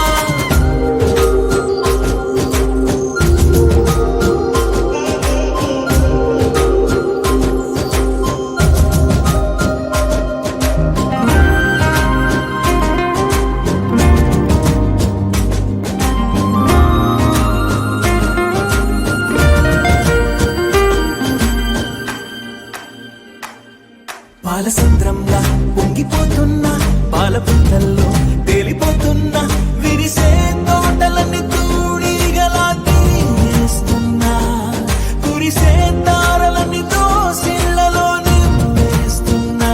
Speaker 2: పాలసంద్రంలా పొంగిపోతున్నా పాల పుంతల్లో తేలిపోతున్నా విరిసే తోటలన్నీ తూడిగలా తీస్తున్నా కురిసే తారలన్నీ దోసిళ్లలో నింపేస్తున్నా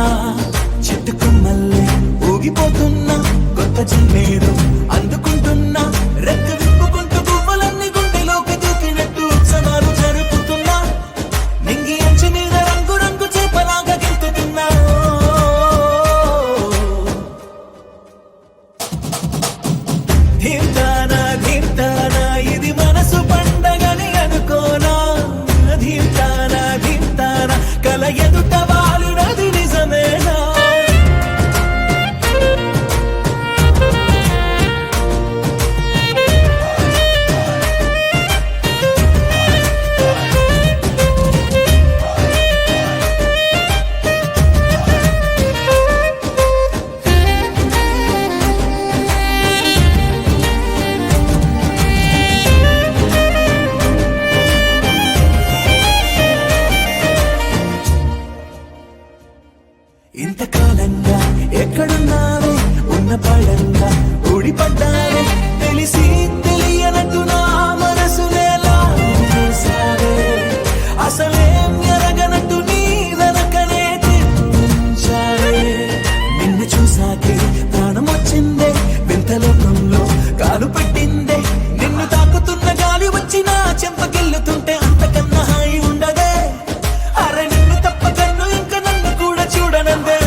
Speaker 2: చెట్టు కొమ్మల్లే ఊగిపోతున్నా కొత్త జిల్లేరు అందుకుంటున్నా రెక్క విప్పుకుంటూ పువ్వులన్నీ గుండెలోకి దూకినట్టు ఉత్సవాలు జరుపుతున్నా నింగి అంచు మీద రంగు రంగు చేపలాగా గెంతుతున్నా ధింతానా ఇది మనసు పండగని అనుకోనా ధింతానా కల ఎదుట వాలినది నిజమేనా ఇంతకాలంగా ఎక్కడున్నావే ఉన్న పడంగా ఊడిపడ్డావే తెలిసి తెలియనట్టు నా మనసునేలా చేసావే అసలేం ఎరగనట్టు నీ వెనకనే తిప్పించావే నిన్ను చూసాకే ప్రాణం వచ్చిందే వింత లోకంలో కాలు పెట్టిందే నిన్ను తాకుతున్న గాలి వచ్చి నా చెంపకెళ్ళుతుంటే అంతకన్నా హాయి ఉండదే అరే నిన్ను తప్ప కన్ను ఇంకా నన్ను కూడా చూడనందే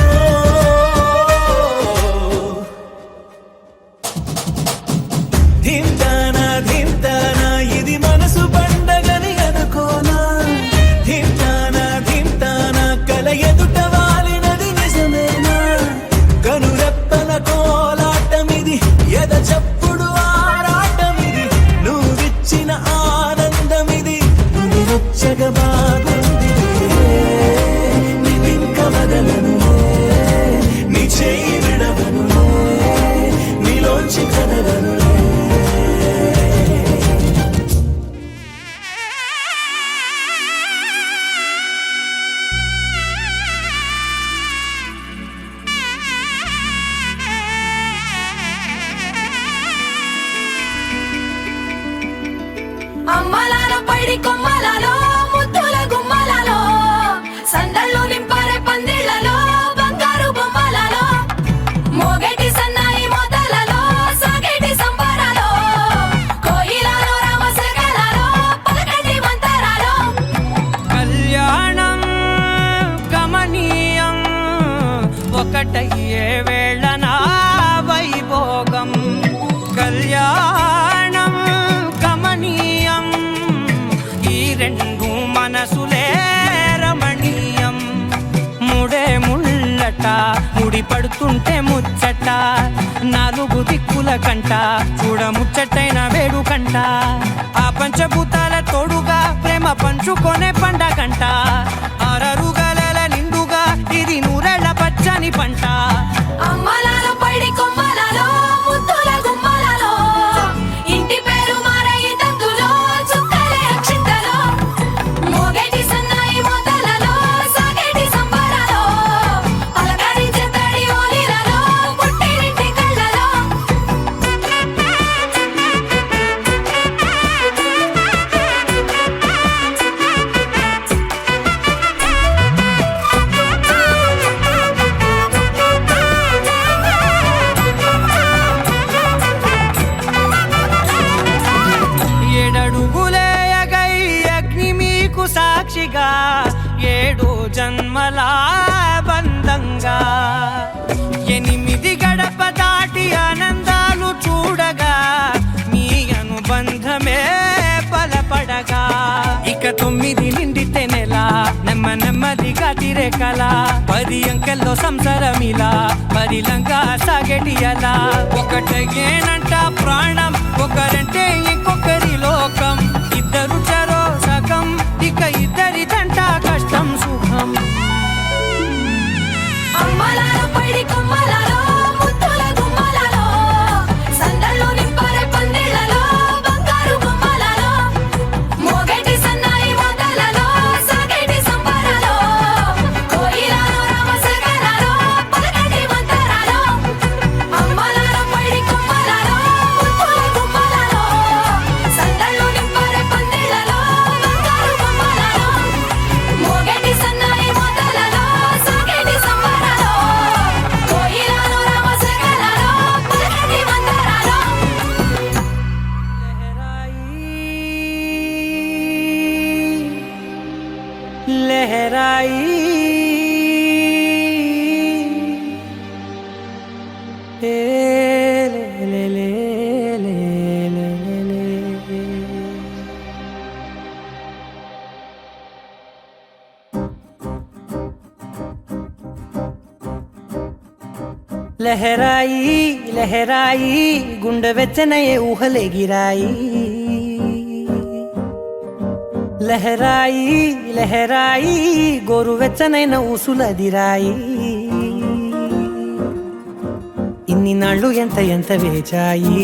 Speaker 2: ధిం
Speaker 6: ఒకటయ్యే వేళ నా వైభోగం కళ్యాణం కమనీయం ఈ రెండు మనసులే రమణీయం ముడే ముళ్ళట ముడి పడుతుంటే ముచ్చట నాలుగు దిక్కుల కంట చూడ ముచ్చటైన వేడుకంట ఆ పంచభూతాల తోడుగా ప్రేమ పంచుకొనే పండగంట ఆరరుగల నిండుగా ఇది నూరెళ్ళ పచ్చని పంట
Speaker 3: అమ్మలాలో పడి కొమ్మలలో ముద్దుల గుమ్మలలో ఇంటి పేరు మారయి తందులో చుక్కలే అక్షింతలో మోగేటి సన్నాయి మోతలలో సాగేటి సంబరాలో పలకరించే తడి ఓలిలలో పుట్టినింటి కళ్ళలో
Speaker 6: ఏడడుగులేయగై అగ్ని మీకు సాక్షిగా ఏడు జన్మల బంధంగా ఎనిమిది గడప దాటి ఆనందాలు చూడగా మీ అనుబంధమే బలపడగా ఇక 9 నిండితే నెల నెమ్మదిగా తిరేకల 10 అంకెల్లో సంసారమిలా పరిలంగా సాగేటి అలా ఒకటేనంట ప్రాణం ఒకరంటే ఇంకొకరి లోకం ఇద్దరు చరో సగం ఇక ఇద్దరిదంట కష్టం సుఖం
Speaker 3: అమ్మలాలో పడి కొమ్మలలో ముద్దుల గుమ్మలలో సందళ్ళు నింపరే పందిళ్ళలో బంగారు గుమ్మలలో మోగేటి సన్నాయి మోతలలో సాగేటి సంబరాలో కోయిలలో రామసగనాలో పలకటి మంతరాలో అమ్మలాలో పడి కొమ్మలలో ముద్దుల గుమ్మలలో సందళ్ళు నింపరే పందిళ్ళలో బంగారు గుమ్మలలో మోగేటి సన్నాయి మోతలలో సాగేటి సంబరాలో కోయిలలో రామసగనాలో పలకటి మంతరాలో
Speaker 6: लहराई ए ले ले ले ले ले ले లహరాయి లహరాయి గుండె వెచ్చనయే ఊహలే గిరాయి లహరాయి లహరాయి గోరు వెచ్చనైన ఊసులదిరాయి ఇన్ని నాళ్ళు ఎంత వేచాయి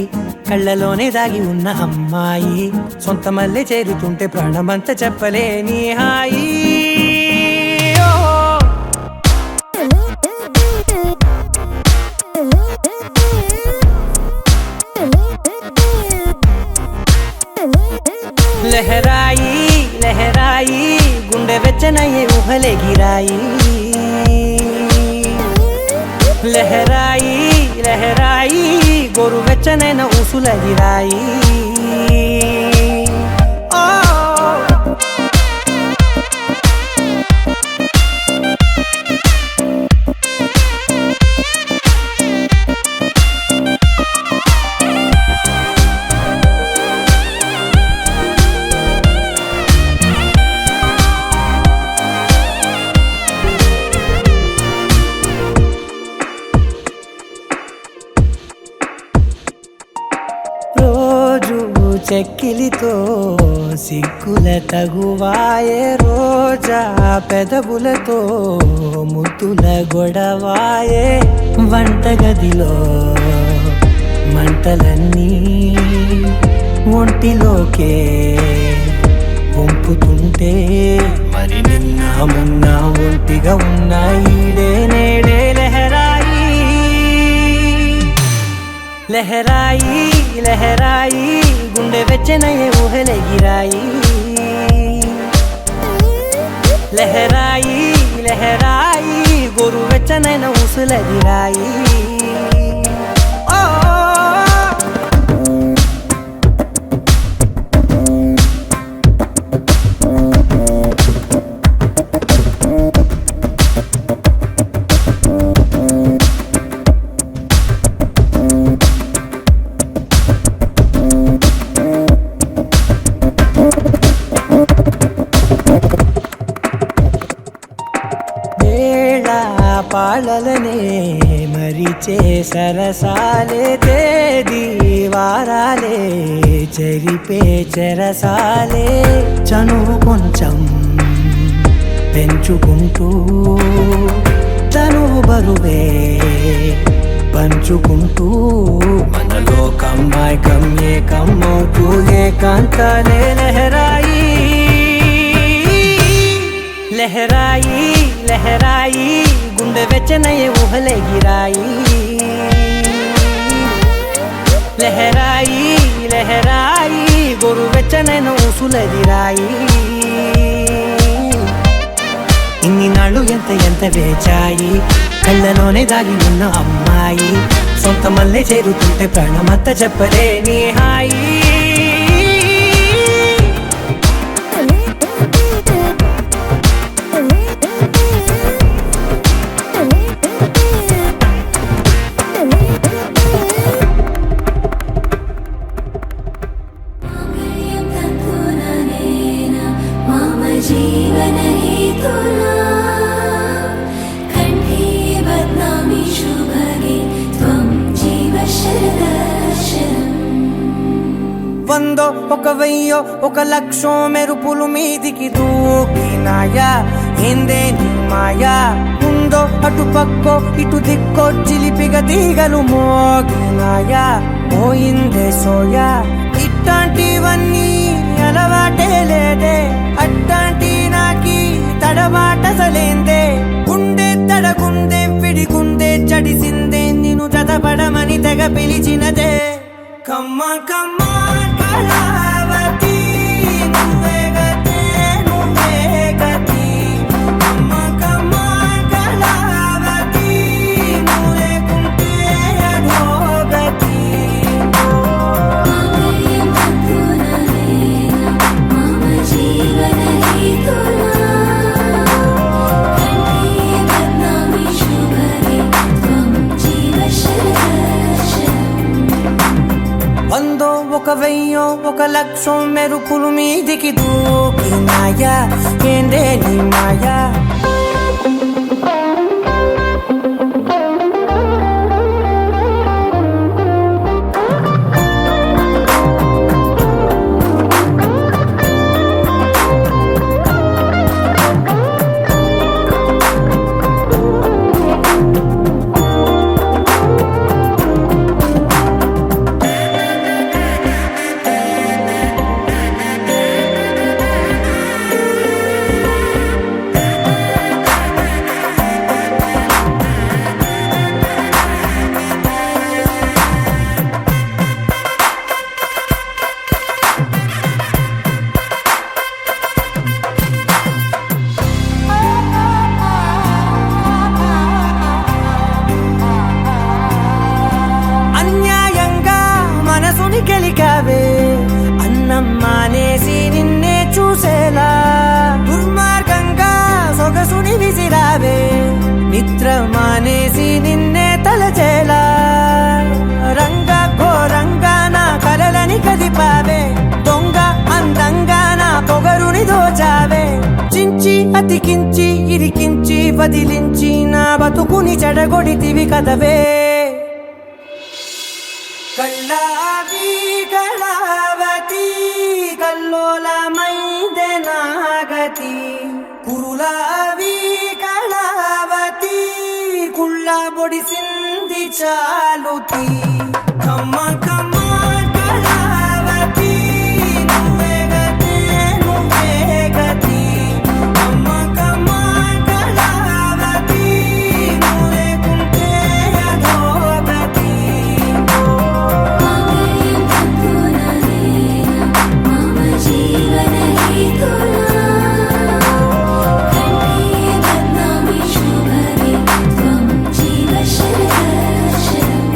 Speaker 6: కళ్ళలోనే దాగి ఉన్న అమ్మాయి సొంత మల్లె చేరుతుంటే ప్రాణమంతా చెప్పలేని హాయి ఓ లహరాయి లహరాయి గుండె వెచ్చనయ్యే ఊహలే గిరాయి లహరాయి లహరాయి గోరు వెచ్చనైన ఊసులదిరాయి ఓ రోజు చెక్కిలితో సిగ్గుల తగువాయే రోజా పెదవులతో ముద్దుల గొడవాయే వంటగదిలో మంటలన్నీ ఒంటిలోకే వంపుతుంటే మరి నిన్న మొన్న ఒంటిగా ఉన్న ఈడే నేడే లహరాయి లహరాయి లహరాయి గుండె వెచ్చనయ్యే ఊహలే గిరాయి లహరాయి లహరాయి గోరు వెచ్చనైన ఊసులదిరాయి ఓ వేళ పాడలనే మరిచే సరసాలే తేదీ వారాలే చెరిపే చెరసాలే చనువు కొంచెం పెంచుకుంటూ తనువు బరువే పంచుకుంటూ మనలో కమ్మాయికం ఏకమవుతూ ఏకాంతాలే లహరాయి లహరాయి లహరాయి గుండె వెచ్చనయ్యే ఊహలే గిరాయి లహరాయి లహరాయి గోరు వెచ్చనైన ఊసులదిరాయి ఇన్ని నాళ్ళు ఎంత వేచాయి కళ్ళలోనే దాగి ఉన్న అమ్మాయి సొంత మల్లె చేరుతుంటే ప్రాణమంతా చెప్పలేని హాయి
Speaker 3: मम जीवन हेतुना कण्ठे बध्नामि शुभगे त्वं जीव शरदर्शनम्
Speaker 6: వందో ఒక వెయ్యో ఒక లక్షో మెరుపులు మీదికి దూకినాయా ఏందే నీ మాయా ఉందో అటు పక్కో ఇటు దిక్కో చిలిపిగా తీగలు మోగినాయా పోయిందే సోయా ఇట్లాంటివన్నీ అలవాటే లేదే అట్లాంటి నాకి తడబాటసలేందే గుండె తడగుందే విడిగుందే చడిసిందే నిన్ను చదపడమని తెగ పిలిచినదే కమ్మ కమ్మ కళావతి నువ్వే గతే నువ్వే గతి కమ్మ కమ్మ కళావతి నువ్వు లేకుంటే అధోగతి
Speaker 3: मम जीवन हेतुना कण्ठे बध्नामि शुभगे त्वं जीव शरदर्शनम्
Speaker 6: వందో ఒక వెయ్యో ఒక లక్షో మెరుపులు మీదికి దూకినాయా ఏందే నీ మాయా అన్యాయంగా మనసుని గెలికావే అన్నం మానేసి నిన్నే చూసేలా దుర్మార్గంగా సొగసుని విసిరావే నిద్ర మానేసి నిన్నే తలచేలా రంగా ఘోరంగా నా కలలని కదిపావే దొంగ అందంగా నా పొగరుని దోచావే చించి అతికించి ఇరికించి వదిలించి నా బతుకుని చెడగొడితివి కదవే కళ్ళావి కళావతి కల్లోలమైందే నాగతి కురులావి కళావతి కుళ్ళ బొడిసింది చాలుతి కమ్మ కమ్మ కళావతి నువ్వే గతే నువ్వే గతి కమ్మ కమ్మ కళావతి నువ్వు లేకుంటే అధోగతి
Speaker 3: मम जीवन हेतुना कण्ठे बध्नामि शुभगे त्वं जीव शरदर्शनम्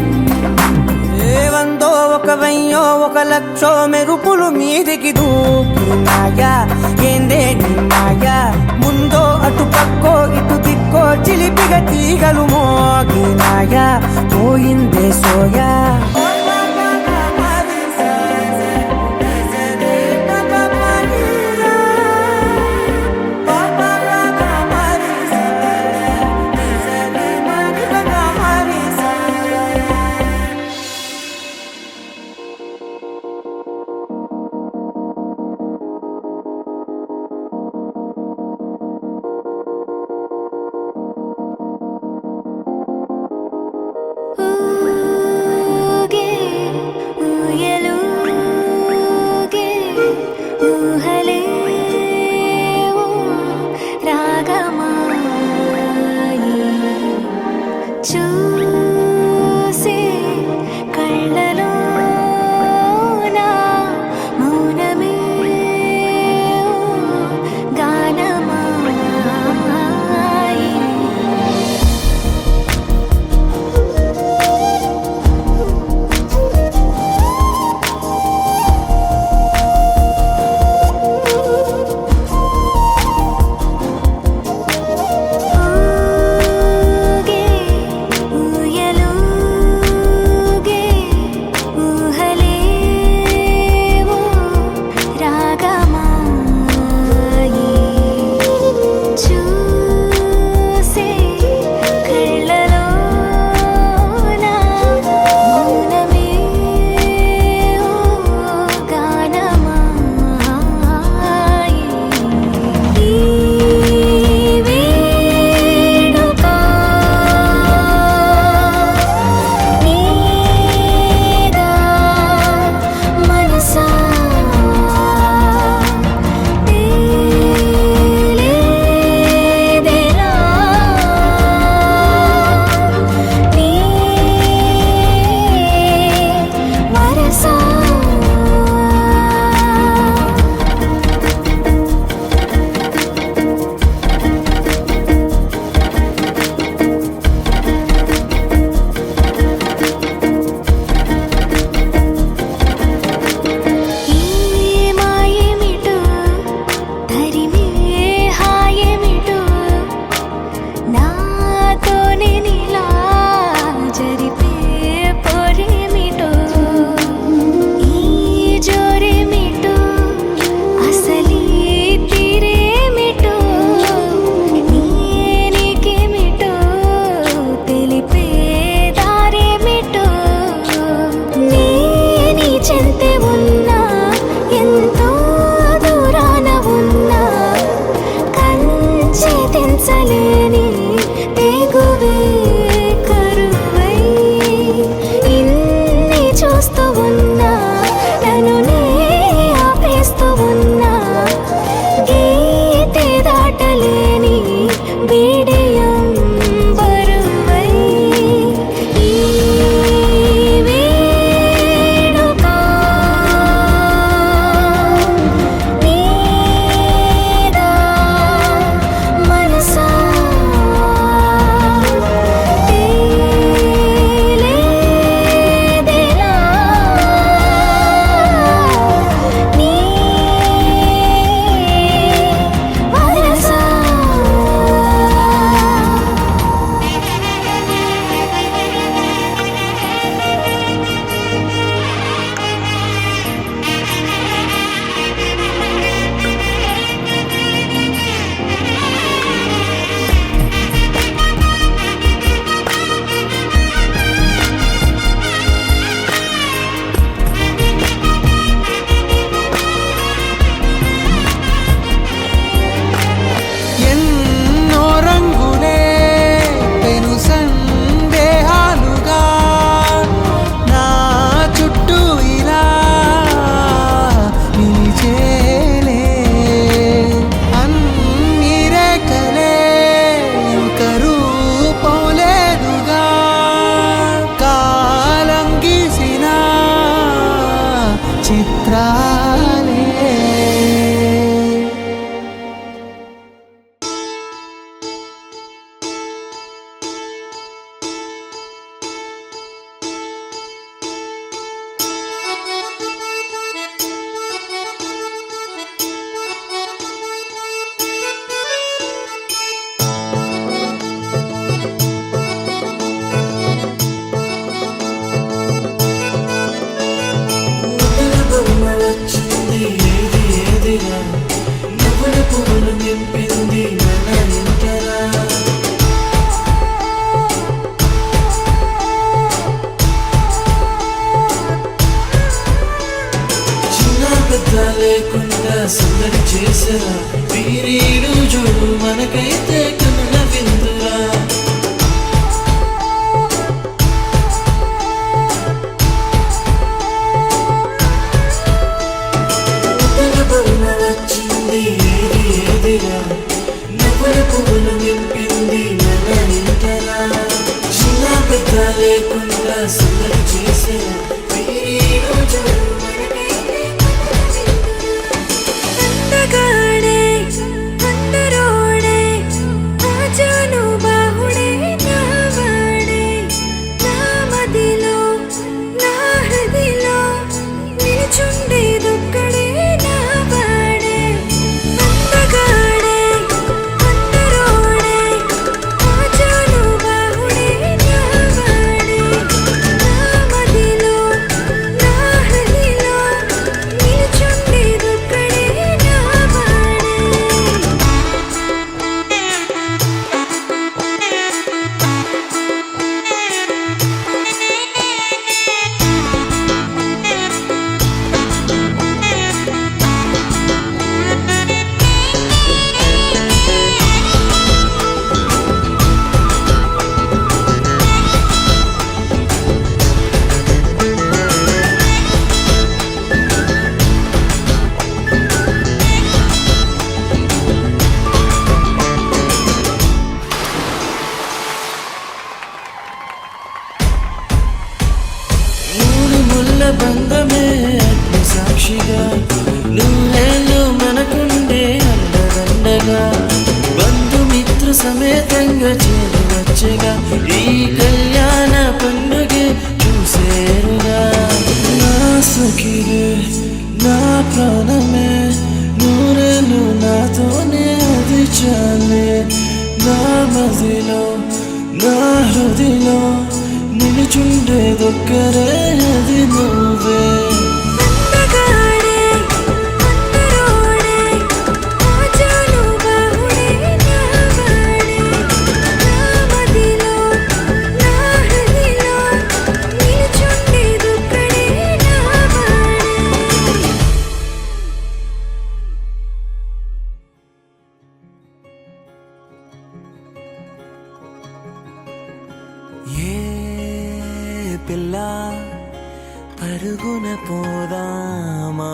Speaker 6: ఏ వందో ఒక వెయ్యో ఒక లక్షో మెరుపులు మీదికి దూకినాయా ఏందే నీ మాయా ముందో అటు పక్కో ఇటు దిక్కో చిలిపిగా తీగలు మోగినాయా పోయిందే సోయా
Speaker 3: చూసే కళ్ళలోన మౌనమే గానమాయి. ఊగే ఊయలూగే ఊహలేవో రాగమాయి. చూసే కళ్ళలోన మౌనమే గానమాయి. ఈ వేడుక నీదా మనసా తేలేదెలా నీ వరసా. ఈ మాయేమిటో తరిమే హాయేమిటో నాతోనే నీలా జరిపే పోరేమిటో. ఈ జోరేమిటో అసలీ తీరేమిటో నీకేమిటో తెలిపే దారేమిటో. నీ చెంతే ఉన్నా ఎంతో దూరాన ఉన్నా కంచె తెంచలేని తెగువే కరువై ఇన్ని చూస్తూ ఉన్నా నన్ను నే ఆపేస్తూ ఉన్నా గీతే దాటలేని బిడియం బరువై. ఈ వేడుక నీదా మనసా తేలేదెలా నీ వరసా.
Speaker 6: ఎన్నో రంగులే పెను సందేహాలుగా నా చుట్టూ ఇలా నిలిచేలే. అన్ని రేఖలే కరూపోలేదుగా కాలం గీసిన చిత్రాలే.
Speaker 2: ముద్దుల బొమ్మ వచ్చింది ఏది ఏదిరా నువ్వుల పువ్వులు నింపింది మన ఇంటరా. చిన్న పెద్ద లేకుండా సందడి చేసరా వీరీడు చూడు మనకైతే కనుల విందురా. ముద్దుల బొమ్మ వచ్చింది ఏది ఏదిరా నువ్వుల పువ్వులు నింపింది మన ఇంటరా. చిన్న
Speaker 4: కొరత లేకుండా సందడి చేసే ఈ రోజు మనకైతే
Speaker 3: అందగాడే అందరోడే ఆజాను బాహుడే నావాడే నా మదిలో నా హృదిలో నిలుచుండేదొక్కడే నావాడే అందగాడే అందరోడే ఆజాను బాహుడే నావాడే నా మదిలో నా హృదిలో నిలుచుండేదొక్కడే నావాడే
Speaker 4: మూడు ముళ్ళ బంధమే అగ్ని సాక్షిగా నువ్వేళ్ళు మనకుండే అండదండగా బంధుమిత్ర సమేతంగా చేరి వచ్చగా ఈ కళ్యాణ పండుగే చూసేరుగా నా సఖివే నా ప్రాణమే నూరేళ్ళు నాతోనే అది చాలే నా మదిలో నా హృదిలో నిలుచుండేదొక్కరే అది నువ్వే
Speaker 3: అందగాడే అందరోడే ఆజాను బాహుడే నావాడే నా మదిలో నా హృదిలో నిలుచుండేదొక్కడే నావాడే
Speaker 1: ఏ పిల్ల పరుగున పోదామా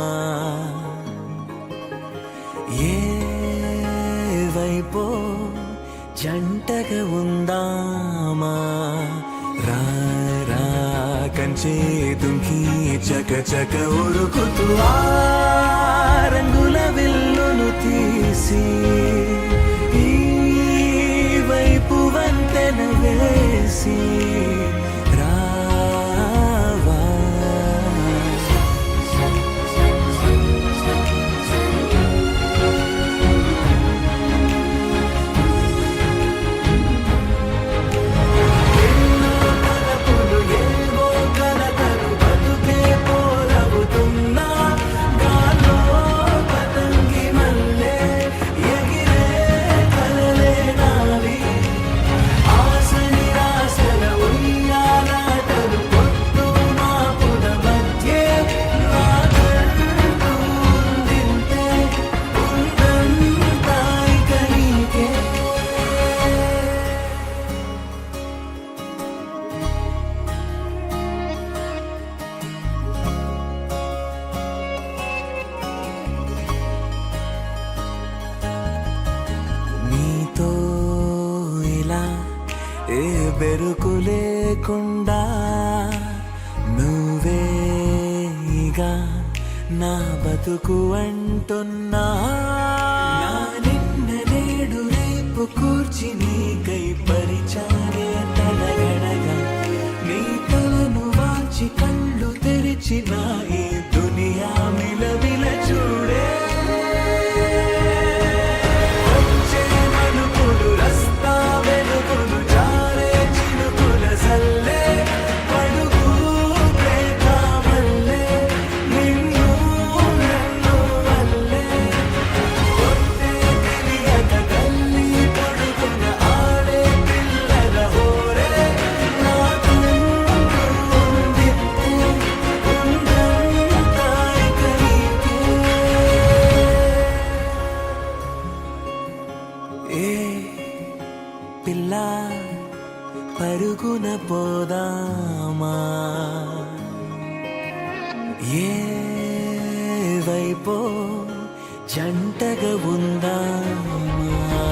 Speaker 1: ఏ వైపో జంటగా ఉందామా రా రా కంచే దుంకి చక చక ఉరుకుతూ ఆ రంగుల విల్లును తీసి ఈ వైపు వంతెన వేసి రావా ఎన్నో తలపులు ఏవో కలతలు బతుకే పోలవుతున్నా గాలో పతంగి మల్లె ఎగిరే కలలే నావి ఆశ నిరాశల ఉయ్యాలాటలు పొద్దు మాపుల మధ్యే నాకంటూ ఉందింతే ఉందంతా ఇక నీకే నీతో ఇలా ఏ బెరుకు లేకుండా నువ్వేగా నా బతుకు అంటున్నా నా నిన్న నేడు రేపు కూర్చి నీకై పరిచానే తలగడగా నీ తలను వాచి కళ్ళు తెరిచిన ఈ దునియా మిలవిల చూడే వచ్చే మలుపులు రస్తా వెలుగులు జారే చినుకుల సల్లే పడుగు ప్రేమ మల్లె నిన్ను నన్ను వల్లే కొట్టే తెలియక తల్లి పడుకున ఆడే పిల్లల హోరే నాకంటూ ఉందింతే ఉందంతా ఇక నీకే ఏ పిల్ల పరుగున పోదామా ఏ వైపో జంటగా ఉందామా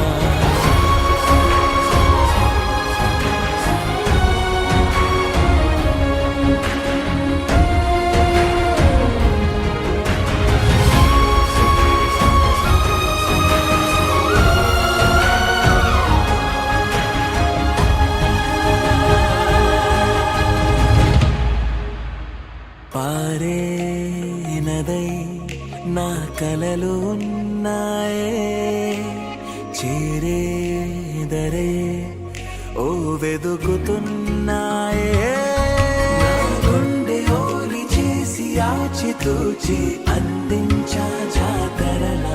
Speaker 1: వెదుకుతున్నాయే. నా గుండె ఓలి చేసి ఆచితూచి అందించా జాతరల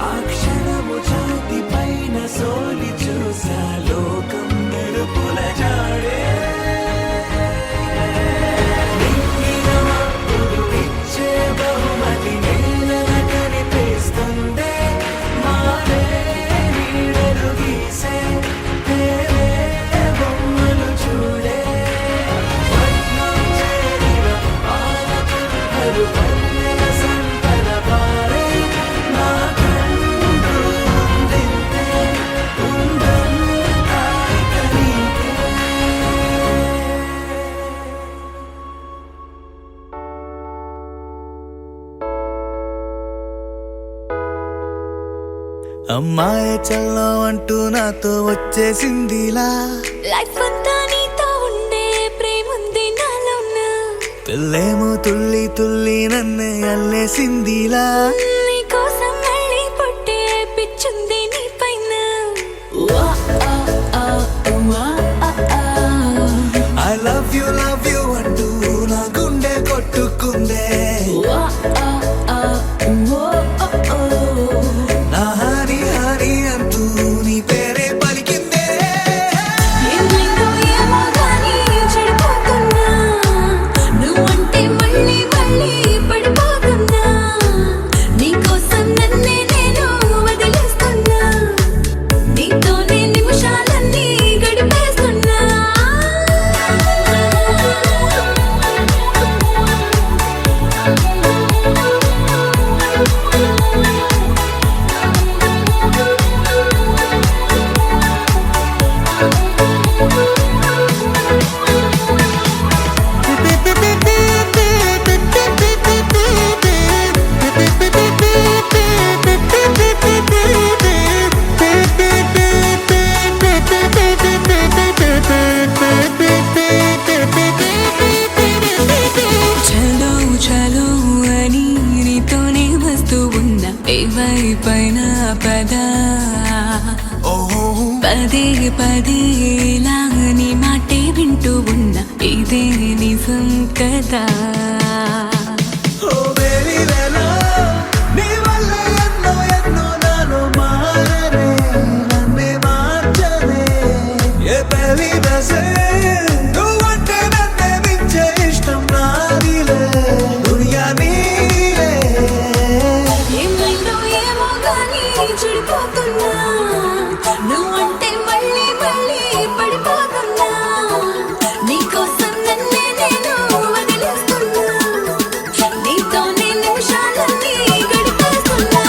Speaker 1: ఆ క్షణము ఛాతి పైన సోలి చూసా లోకం మెరుపుల జాడే. ఇచ్చే బహుమతి నేల కనిపిస్తుందే మారే నీడలు గీసే తేరే బొమ్మలు చూడే. పట్నం చేరిన పాలకులు పల్లెల సంపద పారే నా కళ్ళు ముందింతే ఉందంతా ఇక నీకే. అమ్మాయి చల్లో అంటూ నాతో వచ్చేసిందిలా.
Speaker 3: లైఫ్ అంతా నీతో ఉండే ప్రేముంది నాలోన.
Speaker 1: పిల్లేమో తుల్లి తుల్లి నన్ను అల్లేసిందిలా.
Speaker 3: నీ కోసం మళ్ళీ పుట్టే పిచ్చుంది నీ పైన.
Speaker 1: ఐ లవ్ యు అంటూ నా గుండె కొట్టుకుందే. నా హరి హరి అంటూ నీ పేరే పలికిందే.
Speaker 3: ఏమైందో ఏమో గానీ చెడిపోతున్నా. నువ్వంటే మళ్ళీ మళ్ళీ పడిపోతున్నా. నీకోసం నన్నే నేను వదిలేస్తున్నా. నీతోనే నిమిషాలన్నీ గడిపేస్తున్నా. చలో చలో అని నీతోనే వస్తూ ఉన్నా. ఏవైపైనా పదా పదే పదే ఇలా నీ మాటే వింటూ ఉన్నా. ఇదే నిజం కదా.
Speaker 1: ఓ బేబీ వేలో నీ వల్ల ఎన్నో ఎన్నో నాలో మారనే నన్నే మార్చనే. ఏ పెళ్లి బసే నువ్వంటే నన్నే మించే ఇష్టం నాదిలే. దునియా నీలే.
Speaker 3: ఏమైందో ఏమో గానీ చెడిపోతున్నా. నువ్వంటే మళ్ళీ మళ్ళీ పడిపోతున్నా. నీకోసం నన్నే నేను వదిలేస్తున్నా. నీతోనే నిమిషాలన్నీ గడిపేస్తున్నా.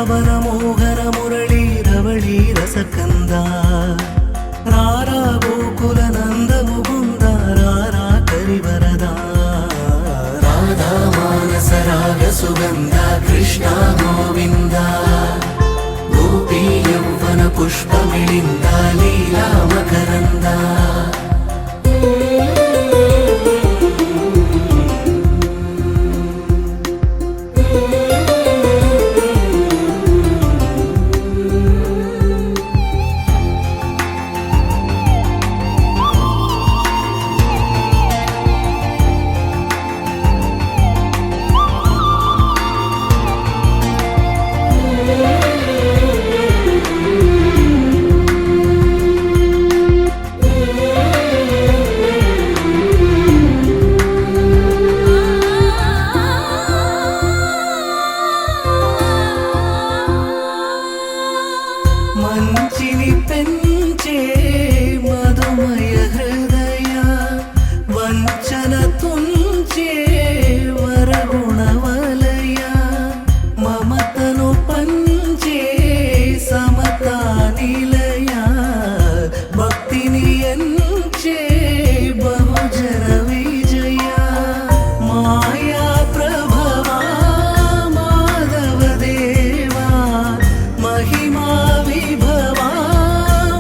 Speaker 2: బృందావన మోహన మురళీ రవళీ రసకంద రారా గోకుల నంద ముకుంద రారా కరివరదా రాధా మానస రాగ సుగంధ కృష్ణ గోవింద గోపీ యౌవన పుష్పమిళింద లీలా మకరంద మంచిని పెంచే మధుమయ హృదయ వంచన తుంచే వరగుణవలయ మమతను పంచే సమతా నిలయ భక్తిని ఎంచే బహుజన విజయ మాయా ప్రభవా మాధవ దేవా మహిమా విభవా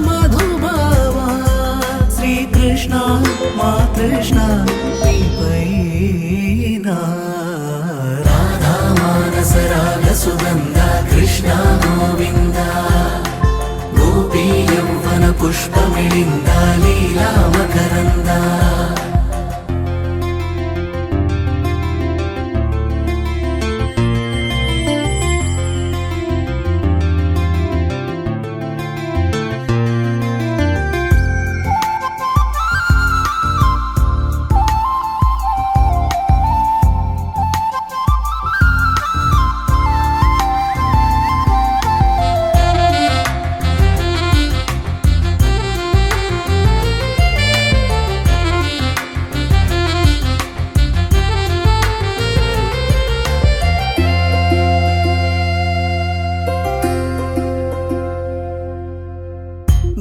Speaker 2: మధుభావా శ్రీకృష్ణ మా కృష్ణ నీపైనా రాధా మానస రాగ సుగంధ కృష్ణ గోవింద గోపీ యౌవన పుష్పమిళింద లీలా మకరంద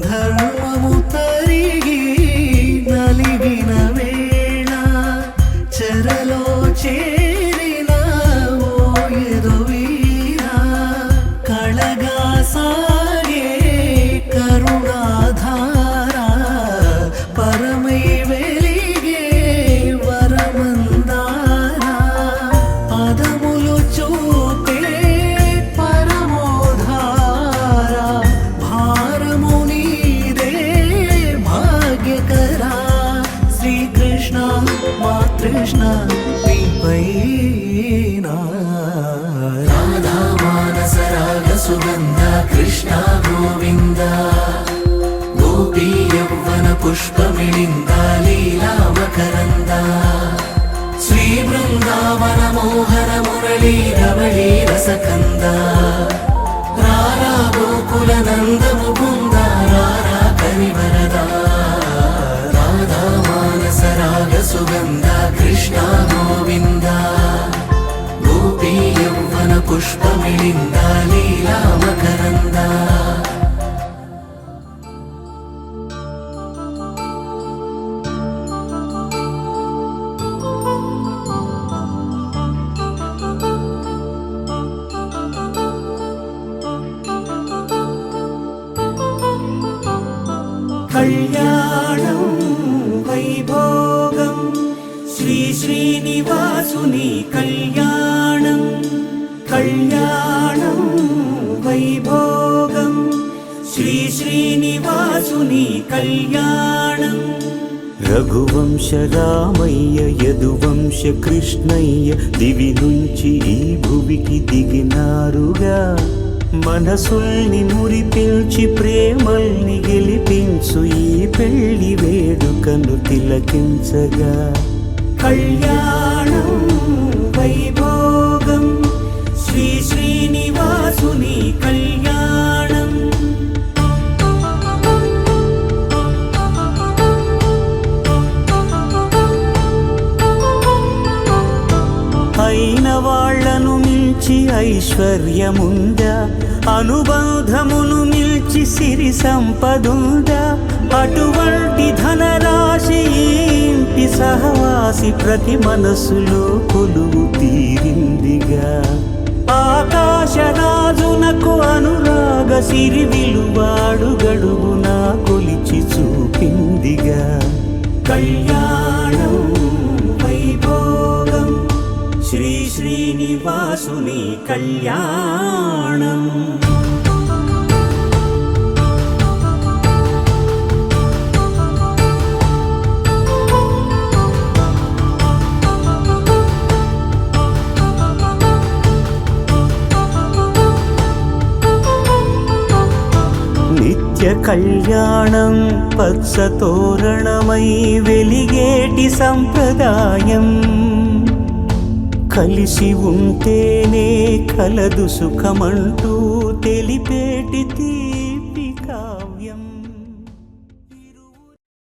Speaker 2: ధర్మము తరిగి నలిగిన వేళ చెరలో చేరిన ఓయదు వీర కళగా సాగే కరుణాధార పరమై వెలిగే వరమందార పదములు చూపే పరమోధార భారము నీదే భాగ్యకరా శ్రీకృష్ణ మా కృష్ణ నీపైనా రాధా మానస రాగ సుగంధ కృష్ణ గోవింద గోపీ యౌవన పుష్పమిళింద లీలా మకరంద శ్రీ బృందావన మోహన మురళీ రవళీ రసకంద రారా గోకుల నంద ముకుంద రారా కరివరదా రాధా మానస రాగ సుగంధ కృష్ణ గోవింద గోపీ యౌవన పుష్పమిళింద లీలా మకరంద
Speaker 6: కళ్యాణం వైభోగం శ్రీ శ్రీనివాసుని కళ్యాణం కళ్యాణం వైభోగం శ్రీ శ్రీనివాసుని కళ్యాణం
Speaker 4: రఘువంశ రామయ్య యదువంశ కృష్ణయ్య దివి నుంచి ఈ భువికి దిగినారుగా మనసుల్ని మురిపించి ప్రేమల్ని గెలిపించు ఈ పెళ్లి వేడుకను తిలకించగా
Speaker 6: కళ్యాణం వైభోగం శ్రీ శ్రీనివాసుని కళ్యాణం
Speaker 4: అయిన వాళ్లను మించి ఐశ్వర్యముంది నిండుగా అనుబంధమును మిల్చి సిరి సంపదుందా అటువంటి ధనరాశి ఈ ఇంటి సహవాసి ప్రతి మనసులో కొలువు తీరిందిగా ఆకాశరాజునకు అనురాగ సిరి విలువాడు గడుగున కొలిచి చూపిందిగా కళ్యాణం వైభోగం శ్రీ శ్రీనివాసుని కళ్యాణం నిత్య కళ్యాణం పచ్చ తోరణమై వెలిగేటి సంప్రదాయం కలిసి ఉంటేనే కలదు సుఖమంటూ తెలిపేటి